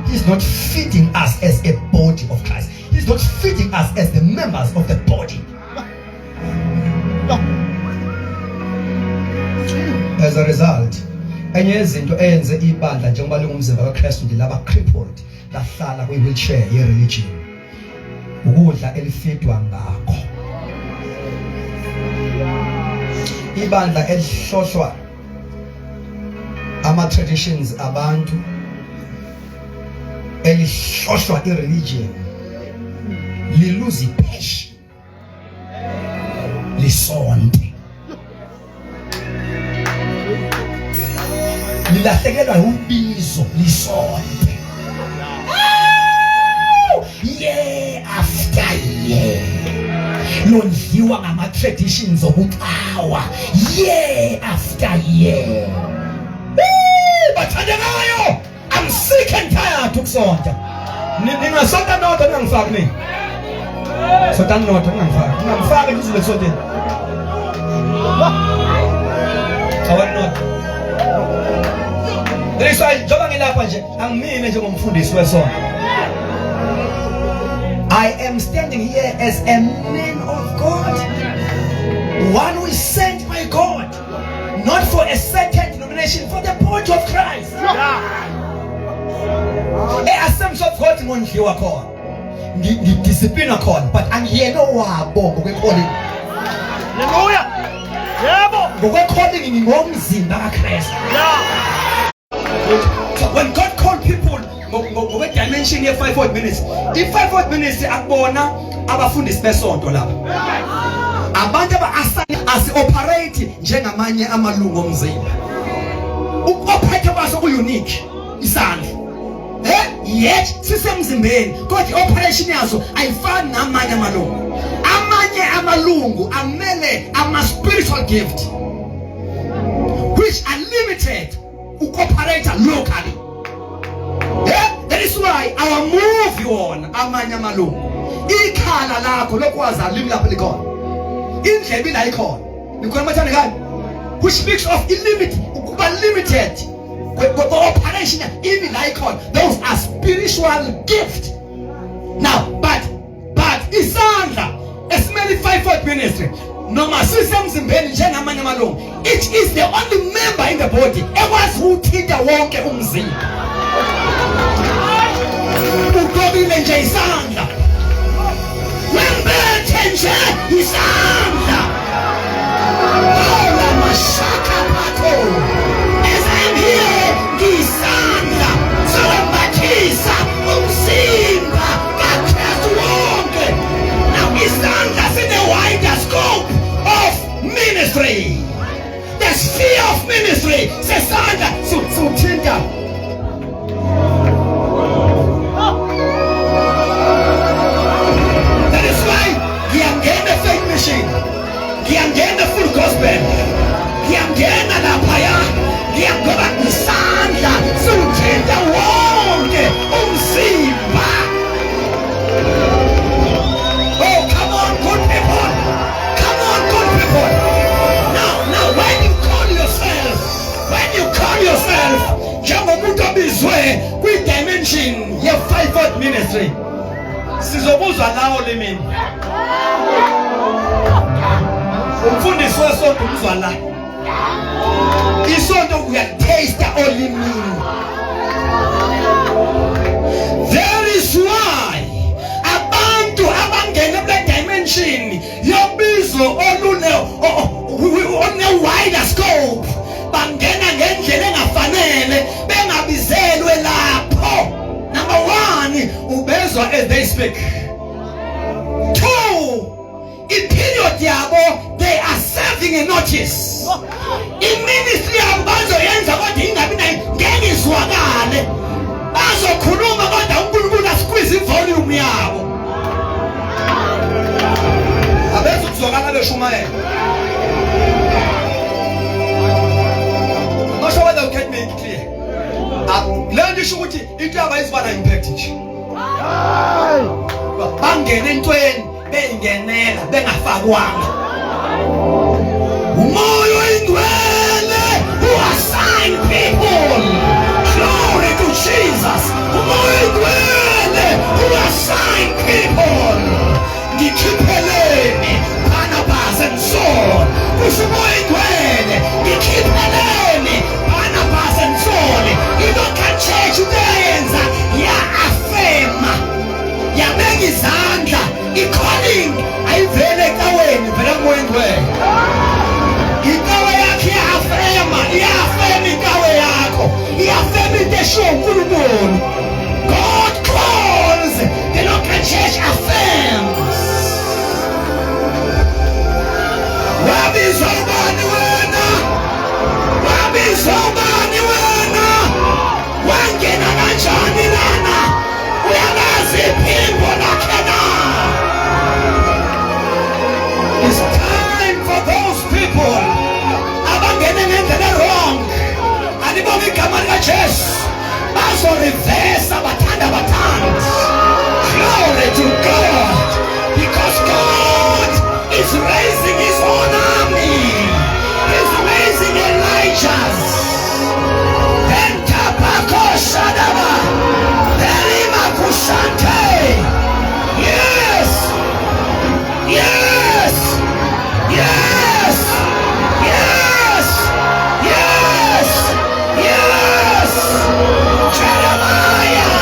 He's not feeding us as a body of Christ. He's not feeding us as the members of the body. As a result, enye izinto eyenze ibandla njengoba lingumzimba kaKristu laba crippled, lahlala kwi-wheelchair ye-religion, ukudla elifidwa ngakho. Ibandla elihlohlwa ama-traditions abantu, elihlohlwa i-religion, liluze ipassion, lisonte, lilahlekelwa ubizo, lisonte. Year after year londliwa ngama-traditions obuqhawa, year after year. Bathandekayo, I'm sick and tired ukusonta. Ningasonta nodwa ningangifaki mina. Sonta nodwa ningangifaki. Ngingangifaki kuze lesonteni. Awani nodwa. That's why njengoba ngilapha nje angimine njengomfundisi wesonto. I am standing here as a man of God, one who is sent by God, not for a certain denomination, for the body of Christ. Assemblies of God ngondliwa khona, ngidiscipline khona, but angiyena wabo ngokwekholi. Hallelujah. Yebo. Ngokwekholi ngingomzimba kaKristu. So when God called people ngowe dimension ye 5 minutes, in 5 minutes akubona abafundisi besonto lapha. Abantu asi-operate njengamanye amalungu omzimba. Uku-operate baso ku-unique isandla. Yet sisemzimbeni kodwa i-operation yazo ayifani namanye amalungu. Amanye amalungu amele ama-spiritual gift which are limited uku-operate locally. That is why our move on amanye amalungu. Ikhala lakho lokwazi alimi lapho likhona. Indlebe la ikhona. Nikhona mathandekani? Which speaks of limited. Operation even la ikhona. Those are spiritual gifts. Now, but isandla esimele 5 ministry. Noma sisemzimbeni njengamanye amalungu. It is the only member in the body ekwazi ukuthinta wonke umzimba. Ukubile nje isandla. wembethe nje isandla. Ola mashaka patho. As I'm here, ngisandla sokwembathisa umzimba kaKristu wonke. Now isandla sine wider scope of ministry. The sphere of ministry sesandla suthinta. That is why ngiyangena faith machine, ngiyangena full gospel, ngiyangena laphaya, ngiyangoba isandla suthinta wonke umzimba. Oh, come on, good people. Come on, good people. Now, when you call yourself, njengomuntu obizwe kwi-dimension ye-fivefold ministry, sizobuzwa lawo limini. Umfundisi wesonto umzwa la. Isonto uyataste olimini. That is why abantu abangena kule dimension yobizo one-wider scope bangena ngendlela engafanele bengabizelwe lapho. Number one, ubezwa as they speak. Two, i-period yabo, they are serving a notice. I-ministry yabo bazoyenza kodwa ingabi nayo ngeke izwakale. Bazokhuluma kodwa uNkulunkulu asqueeze ivolume yabo. Abezukuzwakala beshumayela. I'm not sure whether you get me clear. Learn isho ukuthi into yabo iziba na impact nje. Bangena entweni beyingenela bengafakwanga. Umoya oyingcwele who assign people. Glory to Jesus. Umoya oyingcwele who assign people. Ngikhipheleni Barnabas and Saul. Kusho umoya oyingcwele ngikhipheleni Barnabas and Saul. Ilokha church uyenza ya-affirma, yabeka izandla. I-calling ayivele ecaweni, vela umoya oyingcwele. Ikawe yakho iya-affirma ikawe yakho. Iya-affirma into eshiwo uNkulunkulu. God calls, the local church affirms. Wabizwa ubani wena? Wabizwa ubani wena? Wangena kanjani lana? Uyalazi iphimbo lakhe na? It's time for those people abangene ngendlela wrong. Anibonga igama likaJesu. Bazoreverse abathanda. Glory to God. Because God is raising his own army. He's raising Elijah's. Pentapako Shadaba. Elima Kushante. Yes. Yes. Yes. Yes. Yes. Yes. Jeremiah.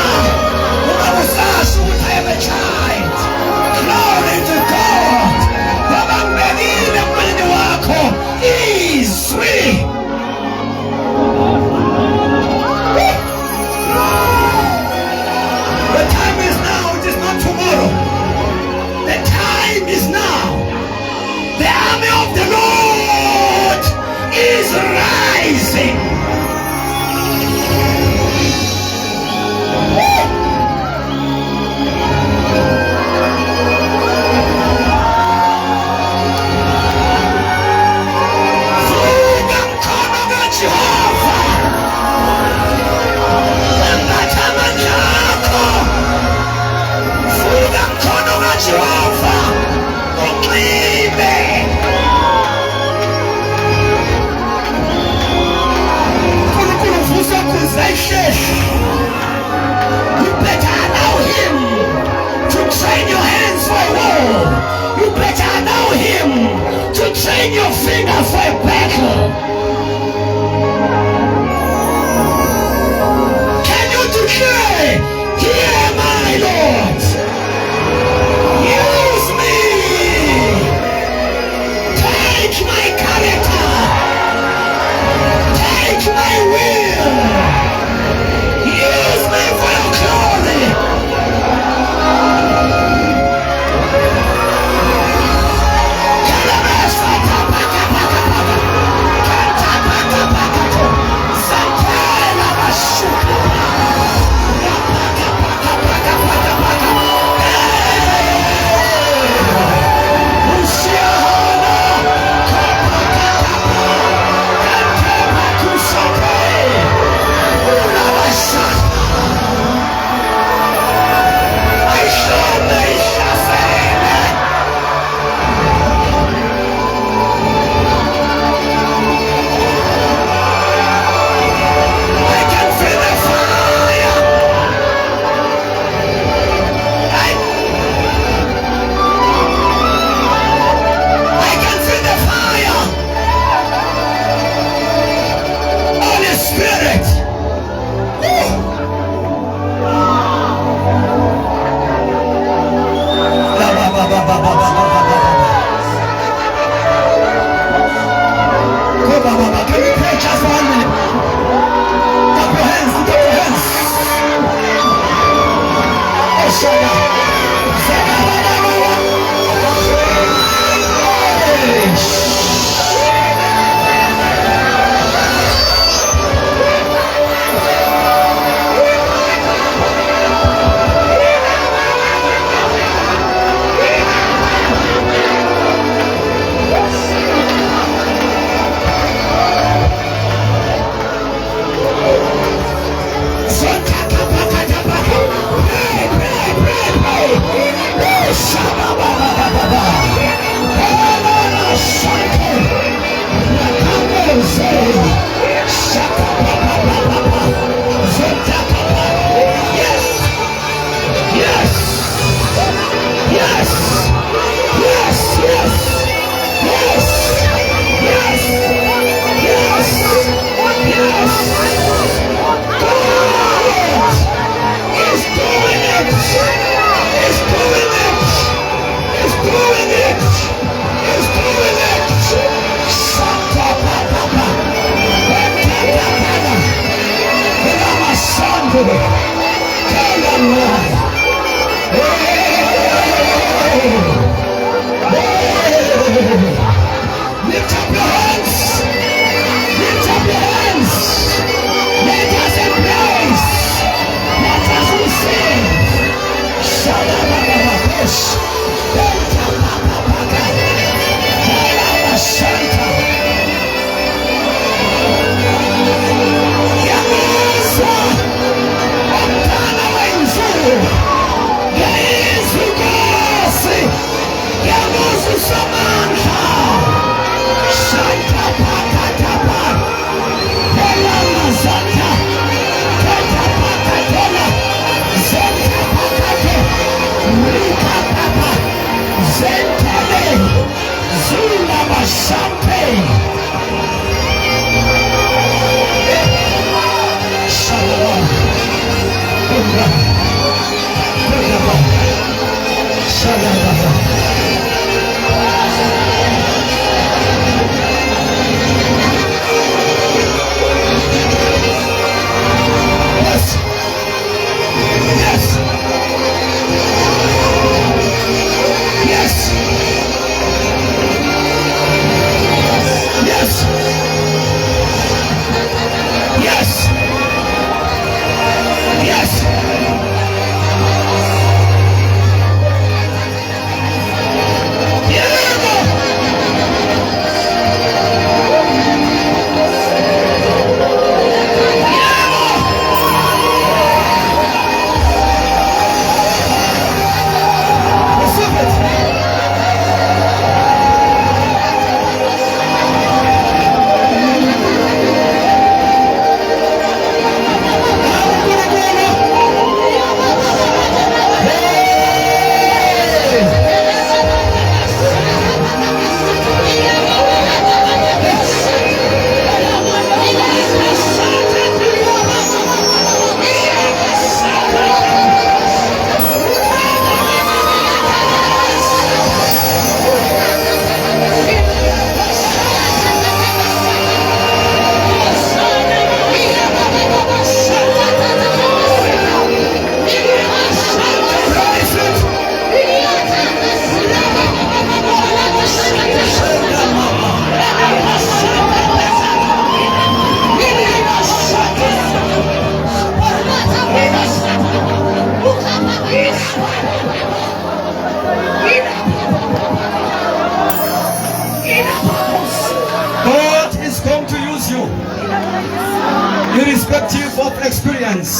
irrespective of experience.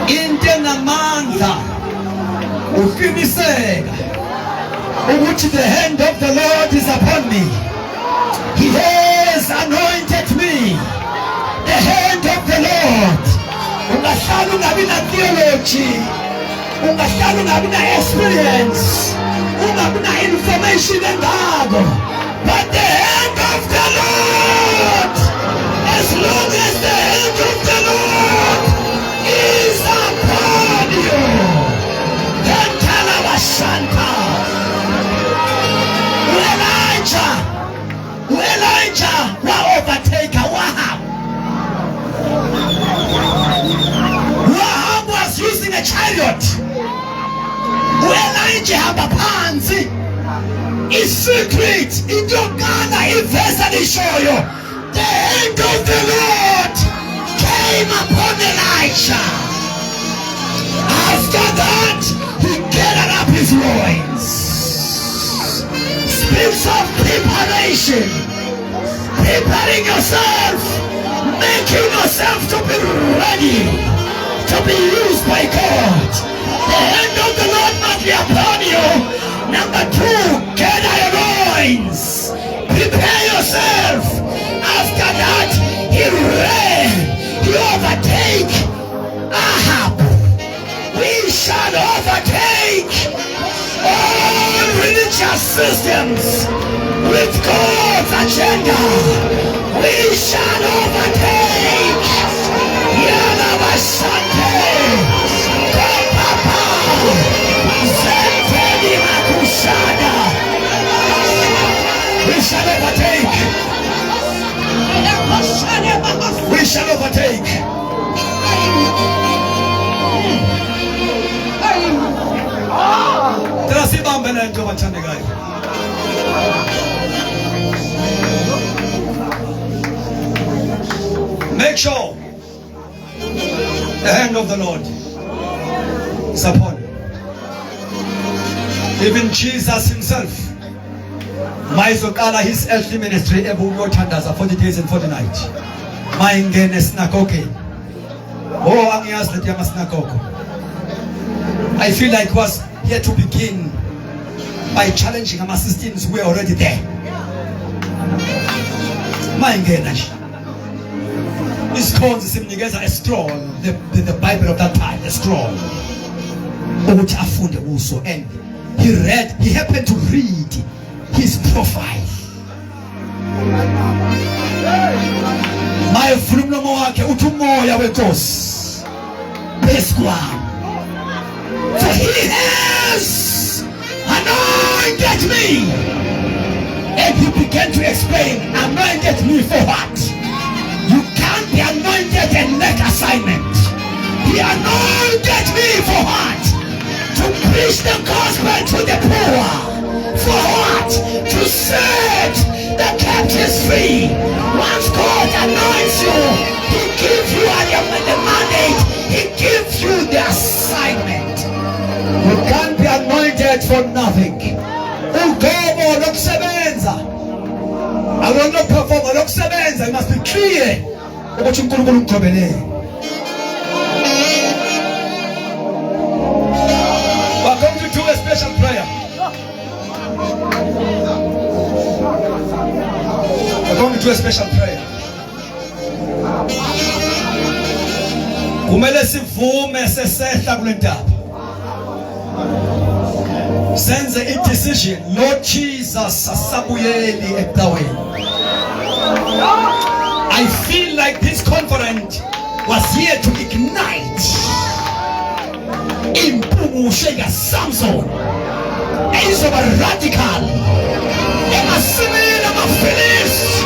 Into namandla uqiniseka ukuthi the hand of the Lord is upon me. He has anointed me. The hand of the Lord. Ungahlala ungabi na theology, ungahlala ungabi na experience, ungabi na information engako, but the hand of the Lord, as long as the hand of the Lord is upon you, then Kalabashanta. Elijah wa overtaker Wahab was secret into Ghana invested in show. The hand of the Lord came upon Elijah. After that, he gathered up his loins. Speaks of preparation, preparing yourself, making yourself to be ready to be used by God. The hand of the Lord must be upon you. Number 2, gather your loins, prepare yourself. After that, he ran, he overtake Ahab. We shall overtake all religious systems with God's agenda. We shall overtake Yalabashante, Kopapa, Zentedi Makushada. We shall overtake. We shall overtake. Make sure the hand of the Lord is upon you. Even Jesus himself, Maizokala, his earthly ministry, Ebu Yotandaza, 40 days and 40 nights. Maingene snakoke. Oh, Angias the Tiamas Nakoko. I feel like was here to begin by challenging our systems who were already there. Maingene. This calls together a scroll, the Bible of that time, a scroll. And he happened to read his profile. My frumlomo wake utumoya wekos. Besquam. For he has anointed me. And he began to explain, anointed me for what? You can't be anointed and make assignment. He anointed me for what? To preach the gospel to the poor. For what? To set the captives free. Once God anoints you, he gives you the mandate. He gives you the assignment. You can't be anointed for nothing. Ugomo lokusebenza. I will not perform a look seven. I must be clear. We're going to do a special prayer. We're going to do a special prayer. Kumele sivume sesehla kule ndaba. Senze a decision. Lord Jesus, asabuyeli ekdaweni. I feel like this conference was here to ignite impumushe ya Samson. Ezoba radical. Emasimila mafilis.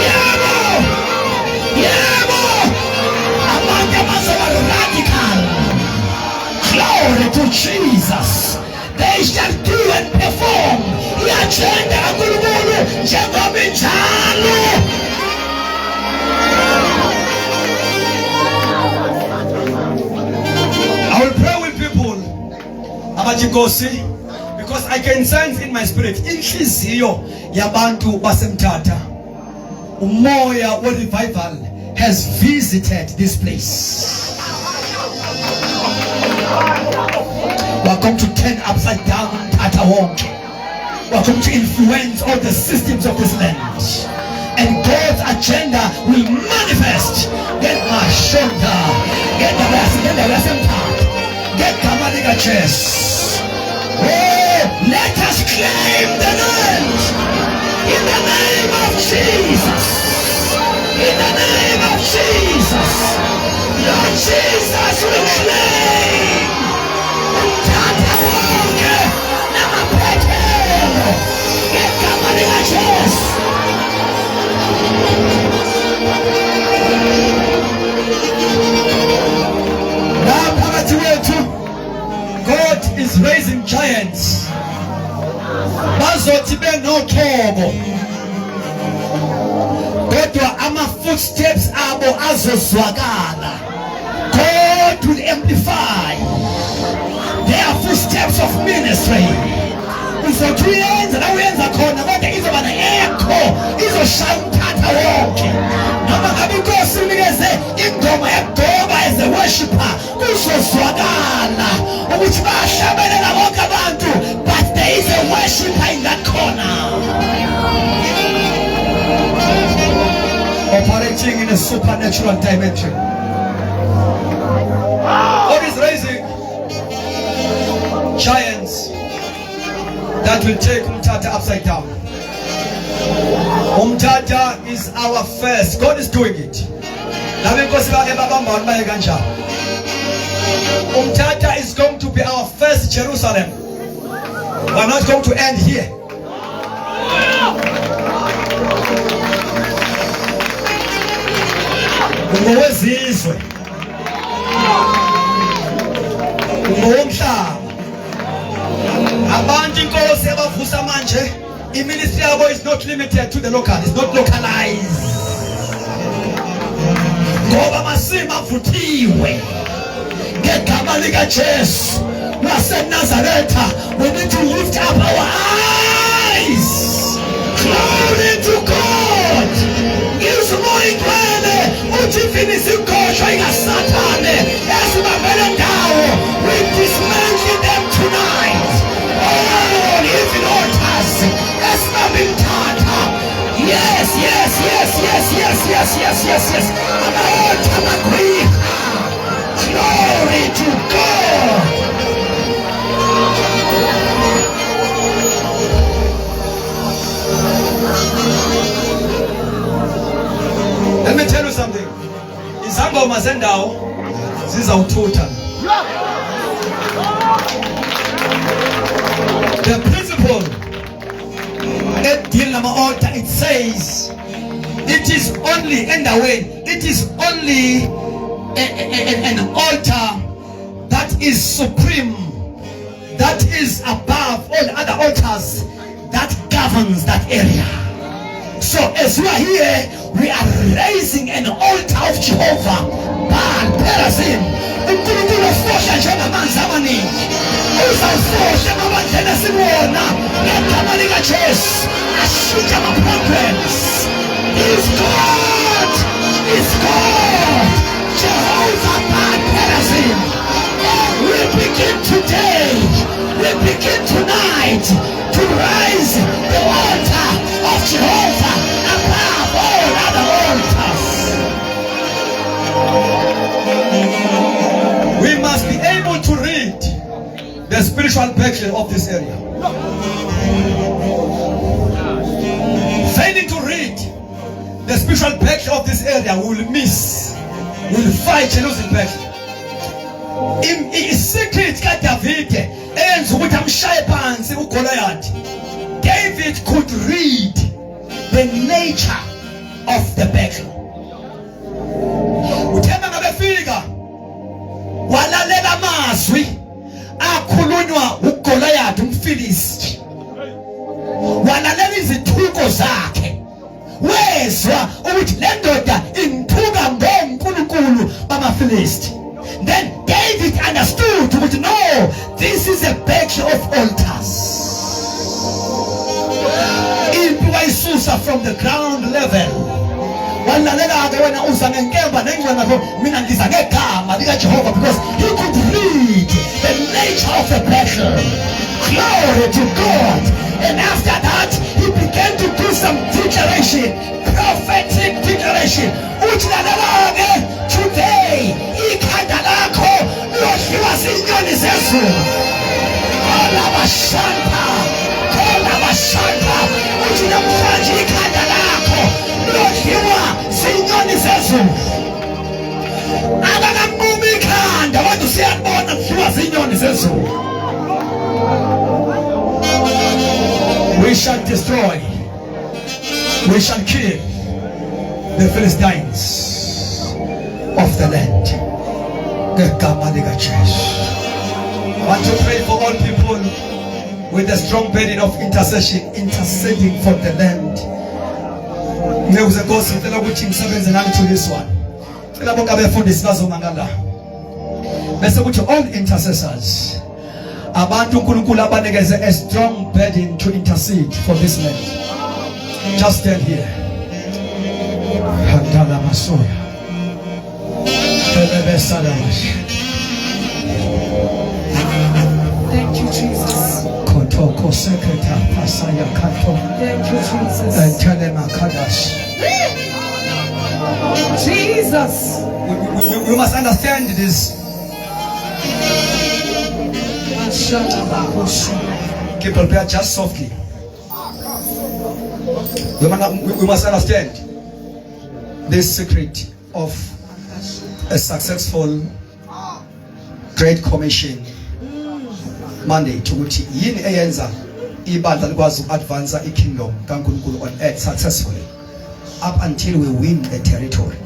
Yebo. Yebo. Amanda mazoba radical. Glory to Jesus. They shall do and perform the agenda of Gulubulu, Jacob Jalo. I will pray with people Abajikosi, because I can sense in my spirit inhliziyo yabantu basemthatha umoya wa revival has visited this place. We're going to turn upside down Tata Wonke. We're going to influence all the systems of this land. And God's agenda will manifest. Get my shoulder. Get the rest. Get the rest of time. Get Kamaliga chest. Oh, let us claim the land. In the name of Jesus. In the name of Jesus. Lord Jesus, we claim. Tata Wonke, Nama Petel, get Kamaliga chest. God is raising giants. noqobo kodwa ama-footsteps abo azozwakala. God will amplify their footsteps of ministry. Uzothi uyenza la uyenza khona kodwa izoba ne-echo izoshaya umthatha wonke. Noma ngabe inkosi unikeze ingoma yokugoba as a worshipper, kuzozwakala ukuthi bayahlabelela bonke abantu, but there is a worshipper in that corner operating in a supernatural dimension. God is raising giants that will take Umtata upside down. Umtata is our first. God is doing it. Umtata is going to be our first Jerusalem. We're not going to end here. Ngowezizwe, ngowomhlaba, abantu inkosi abavusa manje, iministry yabo is not limited to the local, it's not localized. Ngoba masima avuthiwe ngegama likaJesu waseNazaretha. We need to lift up our eyes. Glory to God. Ngizimoyingcwele uthi finisa inkoshwa ingasathane esibambele ndawo. We dismantle them tonight. Oh, living altars esibambe imthatha. Yes, yes, yes, yes, yes, yes, yes, yes, yes. Ama-altar amagwiha. Glory to God. Let me tell you something. Izangoma zendawo zizawuthutha. The principle deal nama-altar, it says it is only endaweni, it is only an altar that is supreme, that is above all other altars, that governs that area. So as we are here, we are raising an altar of Jehovah. Baal Perazim. uNkulunkulu ofosha njengamanzi amaningi. Uzawufosha ngabandlela sibona ngegama likaJesu. Ashintsha ama-problems. Is God. Is God. Jehovah Baal Perazim. We begin today. We begin tonight to raise the altar of Jehovah above all other altars. We must be able to read the spiritual picture of this area. Failing to read the spiritual picture of this area, we will miss, we will fight a losing battle. In secret kaDavid enza ukuthi amshaye phansi uGoliath, David could read the nature of the battle. Uthemba ngabefika walalela amazwi akhulunywa uGoliath umFilisti, walalela izithuko zakhe, wezwa ukuthi le ndoda inthuka ngoNkulunkulu bamaFilisti. Then David understood that no, this is a battle of altars. Impiwa isusa from the ground level. Walalela ke wena uza ngenkemba nengcwena lo mina ngiza ngegama lika Jehova, because he could read the nature of the battle. Glory to God. And after that he began to do some declaration, prophetic declaration. Uchilalela ke today ikhanda lakho lodliwa zinyoni zezulu. Kola bashanta uthi namhlanje ikhanda lakho lodliwa zinyoni zezulu. Akakamumi ikhanda abantu siyabona kudliwa zinyoni zezulu. We shall destroy, we shall kill the Philistines of the land. I want to pray for all people with a strong burden of interceding for the land. Ngeke Nkosi ngicela ukuthi ngisebenze nami to this one. Ngicela bonke abefundisi bazomangala. Bese kuthi all intercessors abantu uNkulunkulu abanikeze a strong burden to intercede for this land. Just stand here. Handala masoya. Thank you, Jesus. Kotoko seketa pasaya kato. Thank you, Jesus. Antele makadash. Jesus. We must understand this. Keep prepared just softly. We must understand this secret of a successful Great Commission Monday to ukuthi yini eyenza ibandla likwazi uku-advance i-kingdom kaNkulunkulu on earth successfully up until we win a territory.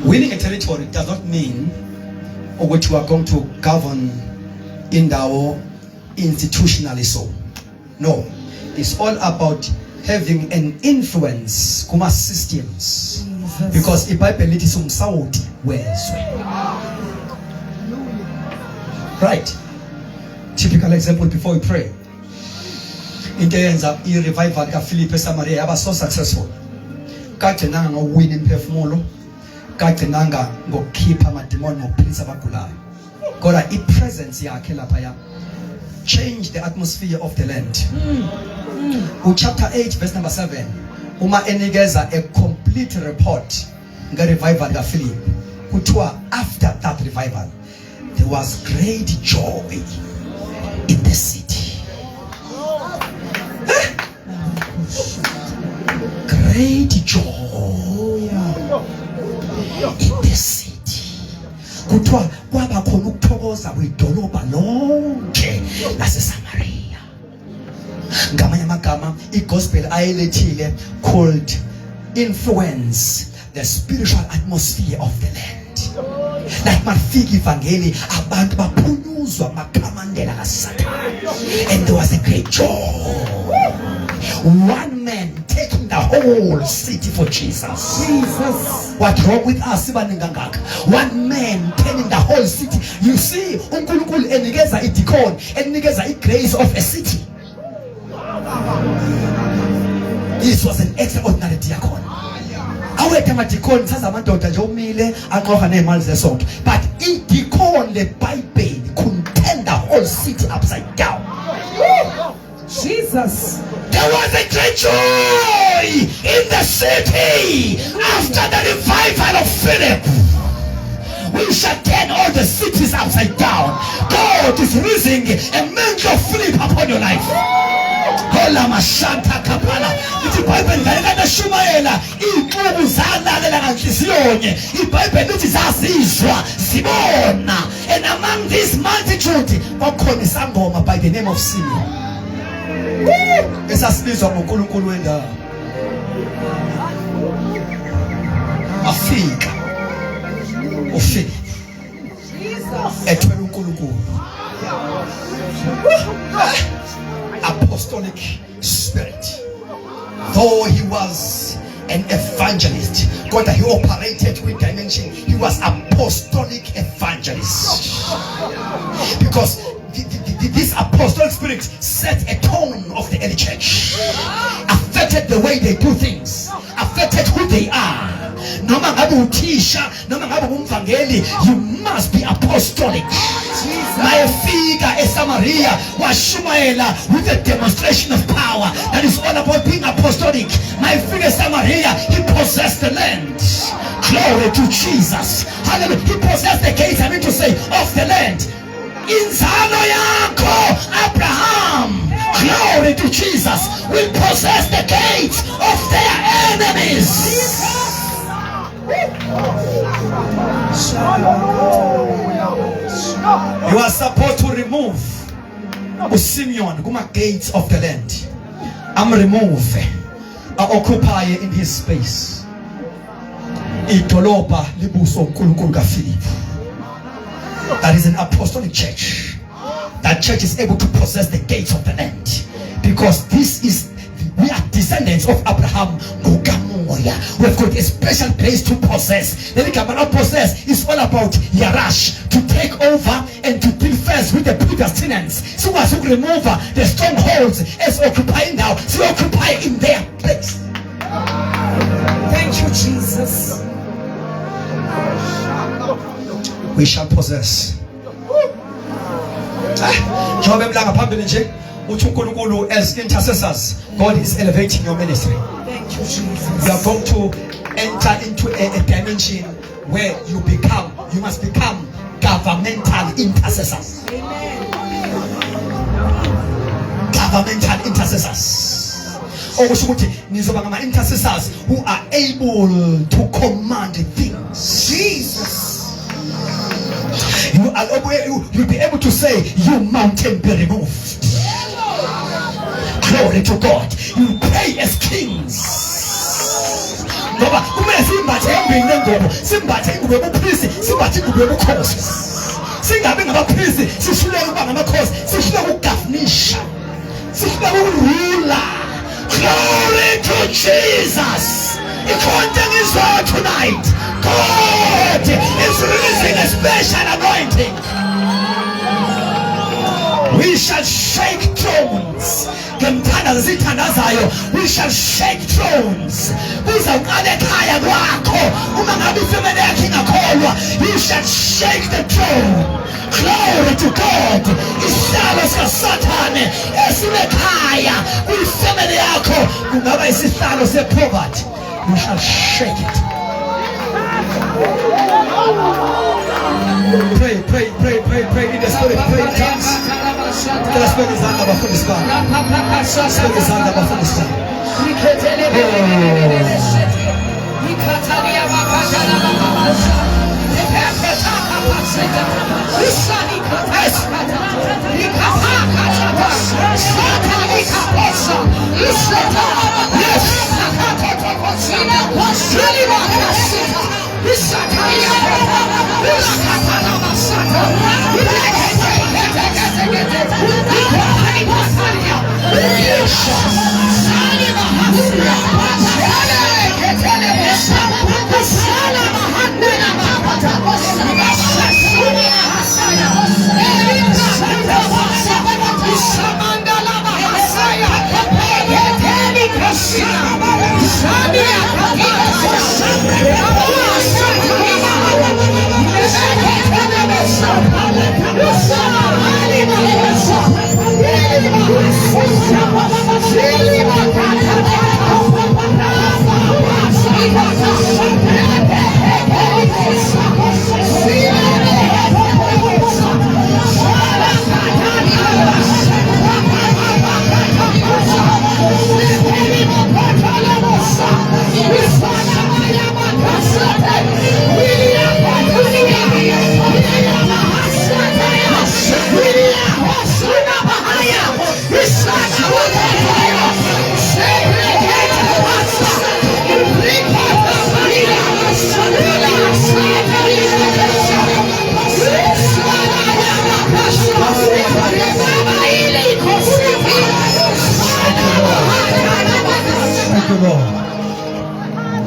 Winning a territory does not mean ukuthi we are going to govern indawo institutionally so. No, it's all about having an influence kuma systems. Because iBhayibheli lithi sumsawoti wezwe. Right. Typical example before we pray. Into eyenza i-revival kaPhilip eSamaria yaba so successful. Kagcinanga ngowina imphefumulo, kagcinanga ngokukhipha amademoni ngokuphilisa abagulayo. Kodwa i-presence yakhe lapha ya change the atmosphere of the land. Chapter 8 verse number 7 uma enikeza a complete report nge-revival kaPhilip kuthiwa after that revival there was great joy in the city. Great joy in the city. Kuthiwa kwaba khona ukuthokoza kwidolobha lonke laseSamaria. Ngamanye amagama igospel ayelethile called influence the spiritual atmosphere of the land. Like mafika ivangeli abantu baphunyuzwa makamandela kaSathane and there was a great joy. One man taking the whole city for Jesus. What wrong with us? One man turning the whole city. You see, uNkulunkulu enikeza idikon, enikeza igrace of a city. This was an extraordinary diakon. Awethe amadikoni saza amadoda nje umile aqoqa nezimali zesonto. But idikon leBhayibheli could turn the whole city upside down. Jesus. There was a great joy in the city after the revival of Philip. We shall turn all the cities upside down. God is raising a mantle of Philip upon your life. Hola mashanta kapala. iBhayibheli ngayekade shumayela ixuku zalalela nganhliziyonye. iBhayibheli lithi zazizwa zibona. And among this multitude kwakhona isangoma by the name of Simeon. Esasibizwa ngoNkulunkulu wendawo. Afika uFilip ethwele uNkulunkulu. Apostolic spirit. Though he was an evangelist, God, he operated with dimension. He was apostolic evangelist because this apostolic spirit set a tone of the early church, affected the way they do things, affected who they are. Noma ngabe uthisha, noma ngabe umvangeli, you must be apostolic. Mayefika eSamaria washumayela with a demonstration of power that is all about being apostolic. Mayefika eSamaria, he possessed the land. Glory to Jesus. Hallelujah. He possessed the gates, I mean to say, of the land. Inzalo yakho Abraham, glory to Jesus, will possess the gates of their enemies. You are supposed to remove Simeon kuma gates of the land. I'm remove occupy in his space. Idoloba libuso uNkulunkulu kaPhilip. That is an apostolic church. that church is able to possess the gates of the land, because we are descendants of Abraham. We've got a special place to possess. Then we cannot possess. It's all about Yarash, to take over and to deal first with the previous tenants. So as we remove the strongholds as occupying now, so occupy in their place. Thank you, Jesus. We shall possess. As intercessors, God is elevating your ministry. Thank you, Jesus. You are going to enter into a dimension where you must become governmental intercessors. Governmental intercessors. Intercessors who are able to command things. Jesus. You'll be able to say, "You mountain, be removed." Glory to God. You pray as kings. Glory to Jesus. Tonight, God is releasing a special anointing. We shall shake thrones. We shall shake thrones. You shall shake the throne. Glory to God. You shall shake it. Pray in the spirit, pray in tongues.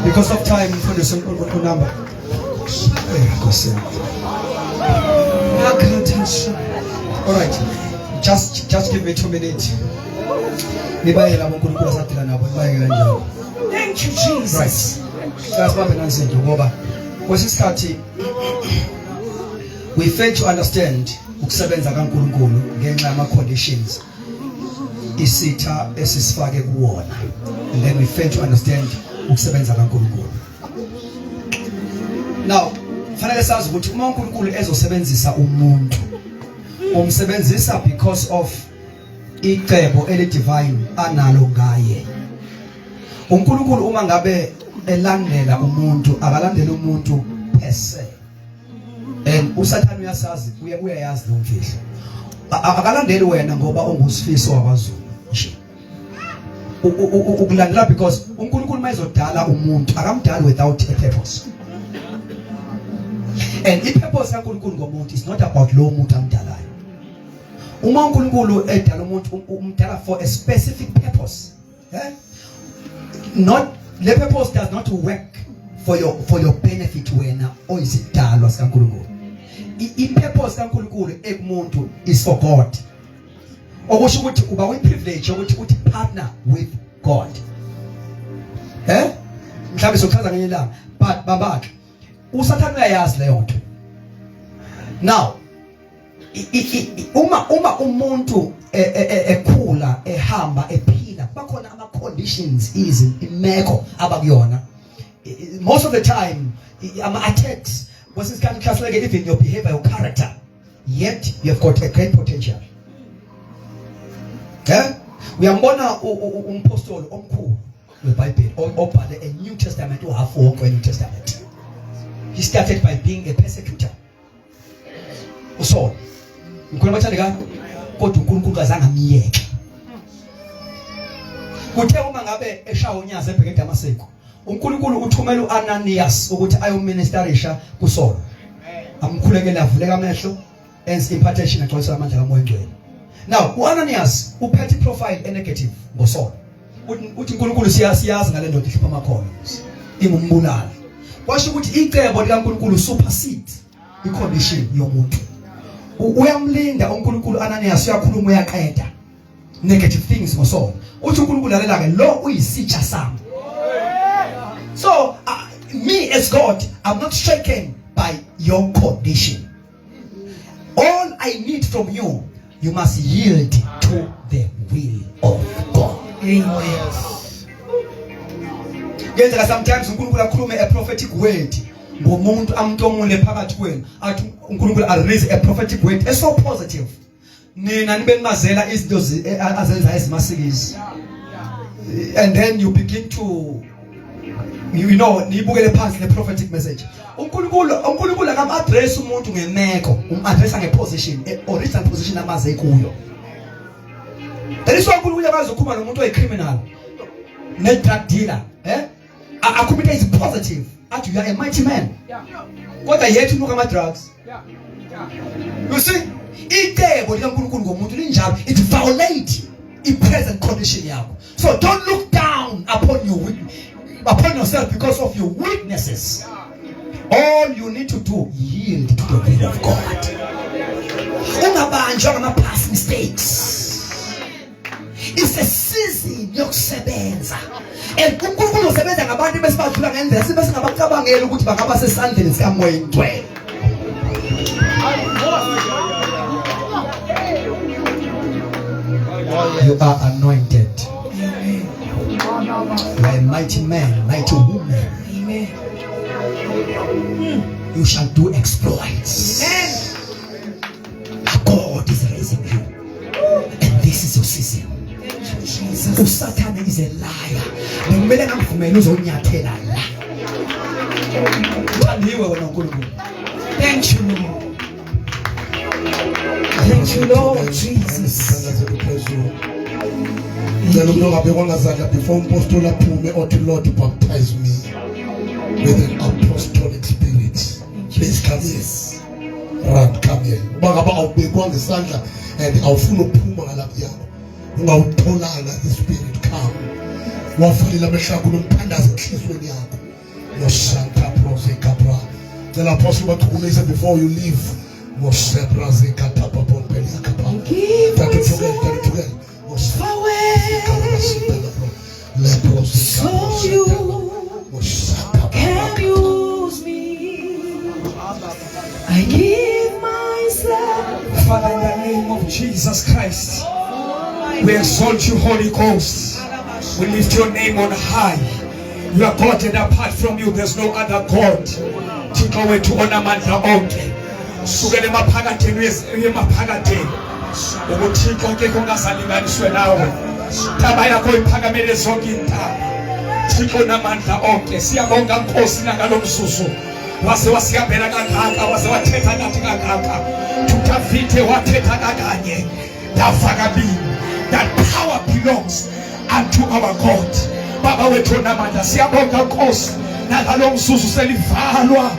Because of time for this number. All right, just give me 2 minutes. Thank you, Jesus. Right. That's what I'm saying. We fail to understand ukusebenza kaNkulunkulu ngenxa yama conditions isitha esisifake kuwona, and then we fail to understand ukusebenza kaNkulunkulu. Now fanele sazi ukuthi uma uNkulunkulu ezosebenzisa umuntu umsebenzisa because of icebo eli divine analo ngaye. uNkulunkulu uma ngabe elandela umuntu akalandela umuntu per se, and uSathane uyasazi uyayazi lo mfihlo. Akalandeli wena ngoba ungusifiso wabaZulu nje. Ukulandela because uNkulunkulu mayezodala umuntu akamdali without a purpose. And the purpose kaNkulunkulu ngomuntu is not about lo muntu amdalayo. uma uNkulunkulu edala umuntu umdala for a specific purpose. Not the purpose does not work for your benefit wena oyisidalwa sikaNkulunkulu. I-purpose kaNkulunkulu ekumuntu is for God. Okusho ukuthi uba we-privilege ukuthi partner with God. Mhlawumbe sokuchaza ngenye ilanga, but babake uSathane uyayazi leyo nto. Now uma umuntu ekhula ehamba ephila bakhona ama conditions imeko abakuyona. Most of the time ama attacks was this kind of translate even your behavior, your character, yet you have got a great potential. Uyambona umpostoli omkhulu weBhayibheli obhale a New Testament half of New Testament. He started by being a persecutor. uSaul ngikhuluma bathandeka kodwa uNkulunkulu kazange amiyeke. Kuthe uma ngabe eshaya unyaza ebheke eDamaseko uNkulunkulu uthumela uAnanias ukuthi ayoministerisha kuSaul. Amkhulekela avuleka amehlo enze impartation agcwalisa amandla kaMoya oNgcwele. Now uAnanias uphethe profile negative ngoSaul. Uthi uNkulunkulu siyazi ngale ndoda ihlupha amakhono ingumbulala. Kwasho ukuthi icebo likaNkulunkulu supersede icondition yomuntu. Uyamlinda uNkulunkulu Ananias uyakhuluma uyaqeda negative things ngoSaul. Uthi uNkulunkulu lalela ke lo uyisitsha sami. So me as God, I'm not shaken by your condition. All I need from you, you must yield to the will of God. Amen. Ngenzeka sometimes uNkulunkulu akhulume a prophetic word ngomuntu amntomule phakathi kwenu athi uNkulunkulu release a prophetic word so positive. Nina nibe nimazela izinto azenza ezimasikizi. And then you begin to nibukele phansi le prophetic message. uNkulunkulu akam-address umuntu ngemeko, addressa ngeposition, original position amaze kuyo. That is why uNkulunkulu yakwazi ukukhuluma nomuntu oyicriminal, ne-drug dealer, akhuluma is positive. Athi you are a mighty man. Kodwa yethu unuka ama-drugs. You see, icebo likaNkulunkulu ngomuntu linjalo, it violate i-present condition yakho. So don't look down upon yourself because of your weaknesses. All you need to do, yield to the will of God. Ungabanjwa ngama-past mistakes. It's a season yokusebenza. And uNkulunkulu usebenza ngabantu besibadlula ngendlela sibe singabacabangela ukuthi bangaba sesandleni sikaMoya oNgcwele. You are anointed. Amen. You are a mighty man, mighty woman. Amen. You shall do exploits. Amen. God is raising you. And this is your season. Satan is a liar. Thank you, Lord. Thank you, Lord Jesus. Before Apostle approve me, or to Lord to baptize me with an apostolic spirit. Please come here. Run, come here. I'll be going to Santa and I'll follow Puma Alabiano. The spirit come. Wafalila meshakulu mpanda zikisweni yako. Your Santa Prose Capra. The apostle but who said before you leave. Mosebra Zekata Papon Peliakapa. So you can use me. I give myself. Father, in the name of Jesus Christ, we exalt you, Holy Ghost. We lift your name on high. You are God, and apart from you there's no other God. Take away to honor mandla onke. Sukele maphakatheni yemaphakatheni. Ukuthi konke kongasalinganiswe nawe. Taba yakho iphakamele zonke intaba. Thixo namandla onke. Siyabonga Nkosi nangalomzuzu. Wase wasiyabhela kangaka, wase wathetha nathi kangaka. Tuthafithe wathetha kanganye. Davakabini. That power belongs unto our God. Baba wethu namandla siyabonga Nkosi nangalomzuzu selivalwa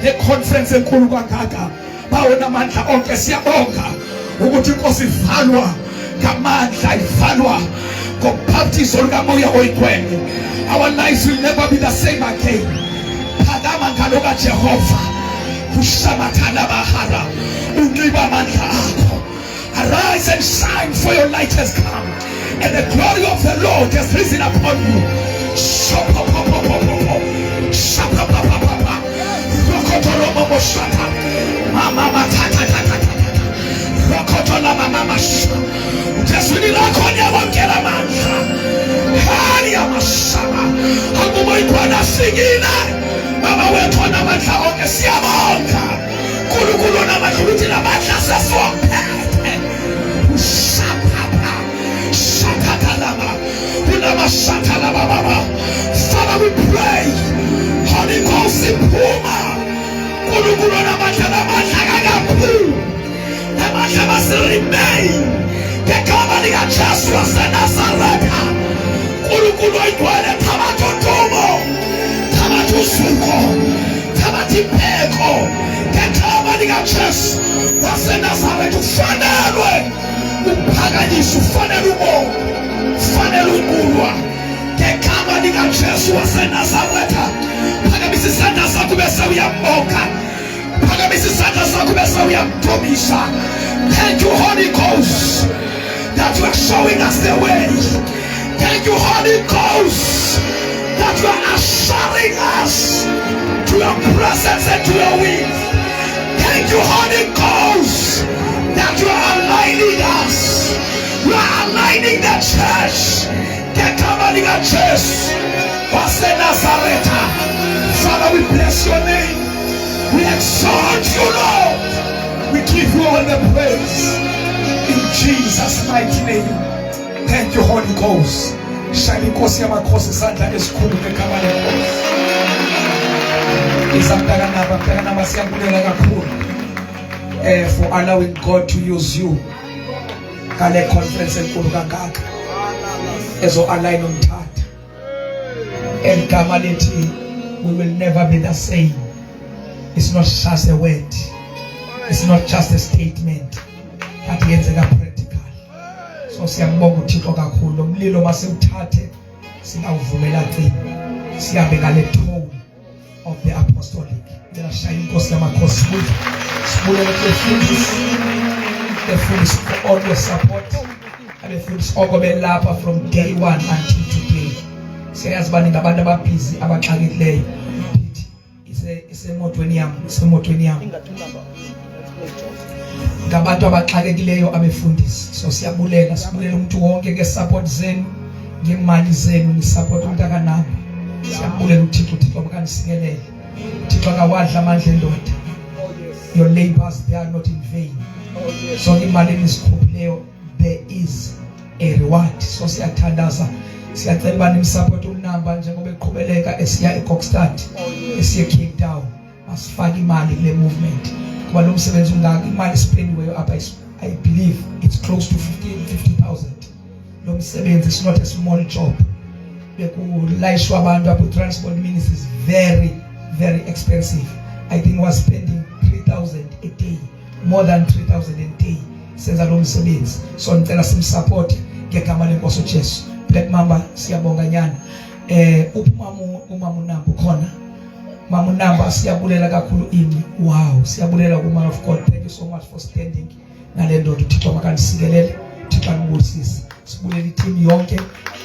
le conference enkulu kangaka. Bawo namandla onke siyabonga ukuthi inkosi ivalwa ngamandla, ivalwa ngobhaptizo lukamoya oyigcwele. Our lives will never be the same again. Phakama ngalo kaJehova, kushamathala bahara, unxiba amandla akho. Arise and shine, for your light has come, and the glory of the Lord has risen upon you. Jesuni lakho niyawamkela amandla. Hali amashama akumoyibona sikile baba wethu onamandla onke, siyabonga nkulunkulu onamandla ukuthi namandla sesiwaphethe. Ushapapa shakakalama unamashakalama baba. Father, we pray, Holy Ghost iphuma, nkulunkulu onamandla, namandla kakakhulu, namandla masi-remain ngegama likaJesu waseNazaretha. Nkulunkulu oyigcwele, thabatha udumo, thabatha usuko, thabatha impeko ngegama likaJesu waseNazaretha. Ufanelwe ukuphakanyiswa, ufanele ubonga, ufanele ukulwa ngegama likaJesu waseNazaretha. Phakamisa isandla sakho bese uyambonga, phakamisa isandla sakho bese uyamdumisha. Thank you, Holy Ghost, that you are showing us the way. Thank you, Holy Ghost, that you are ushering us to your presence and to your will. Thank you, Holy Ghost, that you are aligning us. You are aligning the church. Father, we bless your name. We exalt you, Lord. We give you all the praise in Jesus' mighty name. Thank you, Holy Ghost. Shine inkosi yamakhosi isandla esikhulu ngegama lenkosi. Izamdakanaba siyabulela kakhulu for allowing God to use you kale conference enkulu kangaka ezo align umthatha. Egama lethi, we will never be the same. It's not just a word, it's not just a statement, but yenzeka practical. So siyambonga uThixo kakhulu. Umlilo masiwuthathe singawuvumela cini, siyabe ngale tone of the apostolic. Ngiyashaya inkosi yamakhosi kuthi sibulele befundisi for all your support, abefundisi oko belapha from day one until today. Siyazi baningi abantu ababhizi abaxakekileyo. Isemotweni yami ngabantu abaxakekileyo abefundisi. So siyabulela, sibulela umuntu wonke ngesupport zenu, ngemali zenu, nisupport umntakanabo. Siyabulela uThixo makanisikelele. uThixo akawadla amandla endoda. Your labors, they are not in vain. So imali enizikhuphileyo, there is a reward. So siyathandaza, siyacela bani msupport unamba njengoba eqhubeleka esiya eKokstad, esiya eCape Town. Masifake imali kule movement. Kuba lo msebenzi ungaka, imali spendiweyo apha, I believe it's close to 50,000. Lo msebenzi is not a small job. Bekulayishwa abantu apha, transport ministry is very, very expensive. I think was spending 3,000 a day, more than 3,000 a day. Senza lo msebenzi. So ngicela simsupport ngegama lenkosi uJesu. Black Mamba siyabonga nyana. Umama Nambo khona. Mama Namba siyabulela kakhulu ini. Wow, siyabulela ku-man of God. Thank you so much for standing. Nale ndoda uThixo makanisikelele, uThixo anibusise. Sibulela i-team yonke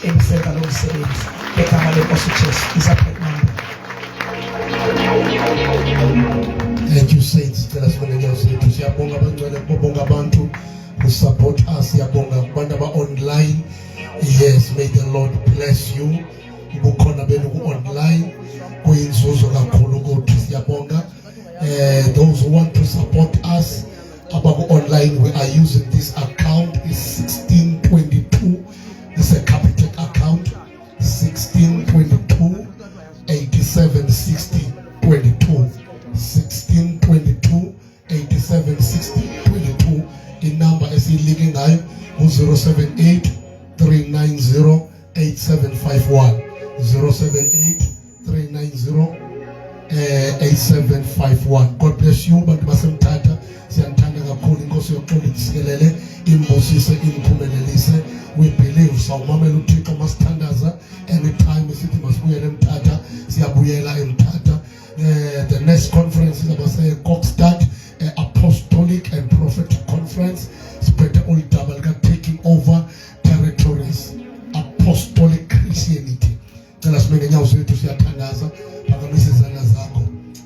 ebisenza lo msebenzi ngegama lenkosi uJesu. Black Mamba. Thank you, saints. Tell us when else to siyabonga abangcwele, bonga abantu who support us. Siyabonga abantu aba online. Yes, may the Lord bless you. Bukhona benu ku online kuyinzuzo kakhulu ukuthi siyabonga. Those who want to support us abaku online, we are using this account is 1622. It's a Capitec account, 1622 87 60 22, 1622 87 60 22. In number is living ngayo 078 390 8751, 078 390 8751. God bless you. Bantu basemthatha siyanthanda kakhulu. Inkosi yokuxola isikelele imbusise imphumelelise. We believe sawumamela uThixo masithandaza anytime sithi masibuyele emthatha siyabuyela emthatha. The next conference is about Kokstad Apostolic and Prophetic Conference. Spread all double taking over territories. Apostolic Christianity. Tell us many now to see Atanaza.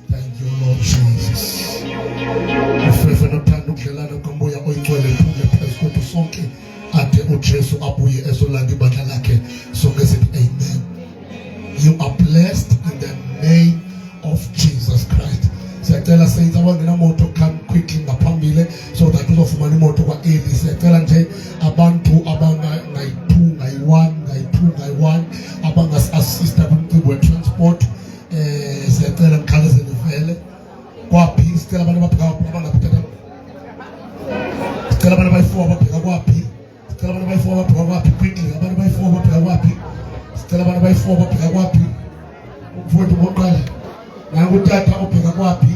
Thank you, Lord Jesus. Amen. You are blessed in the name of Jesus Christ. So tell us, saints, I want the motor come quickly in the family so that you of money motor what it is. Tell us, abantu abanga ngai 1 abanga assist with transport. Setela mkhaleze nivele kwapi sitela abantu baphika abanga phela sitela abantu bayi4 baphika kwapi sitela abantu bayi4 baphika kwapi quickly abantu bayi4 baphika kwapi sitela abantu bayi4 baphika kwapi mfowethu boqala na ukuthatha uphika kwapi.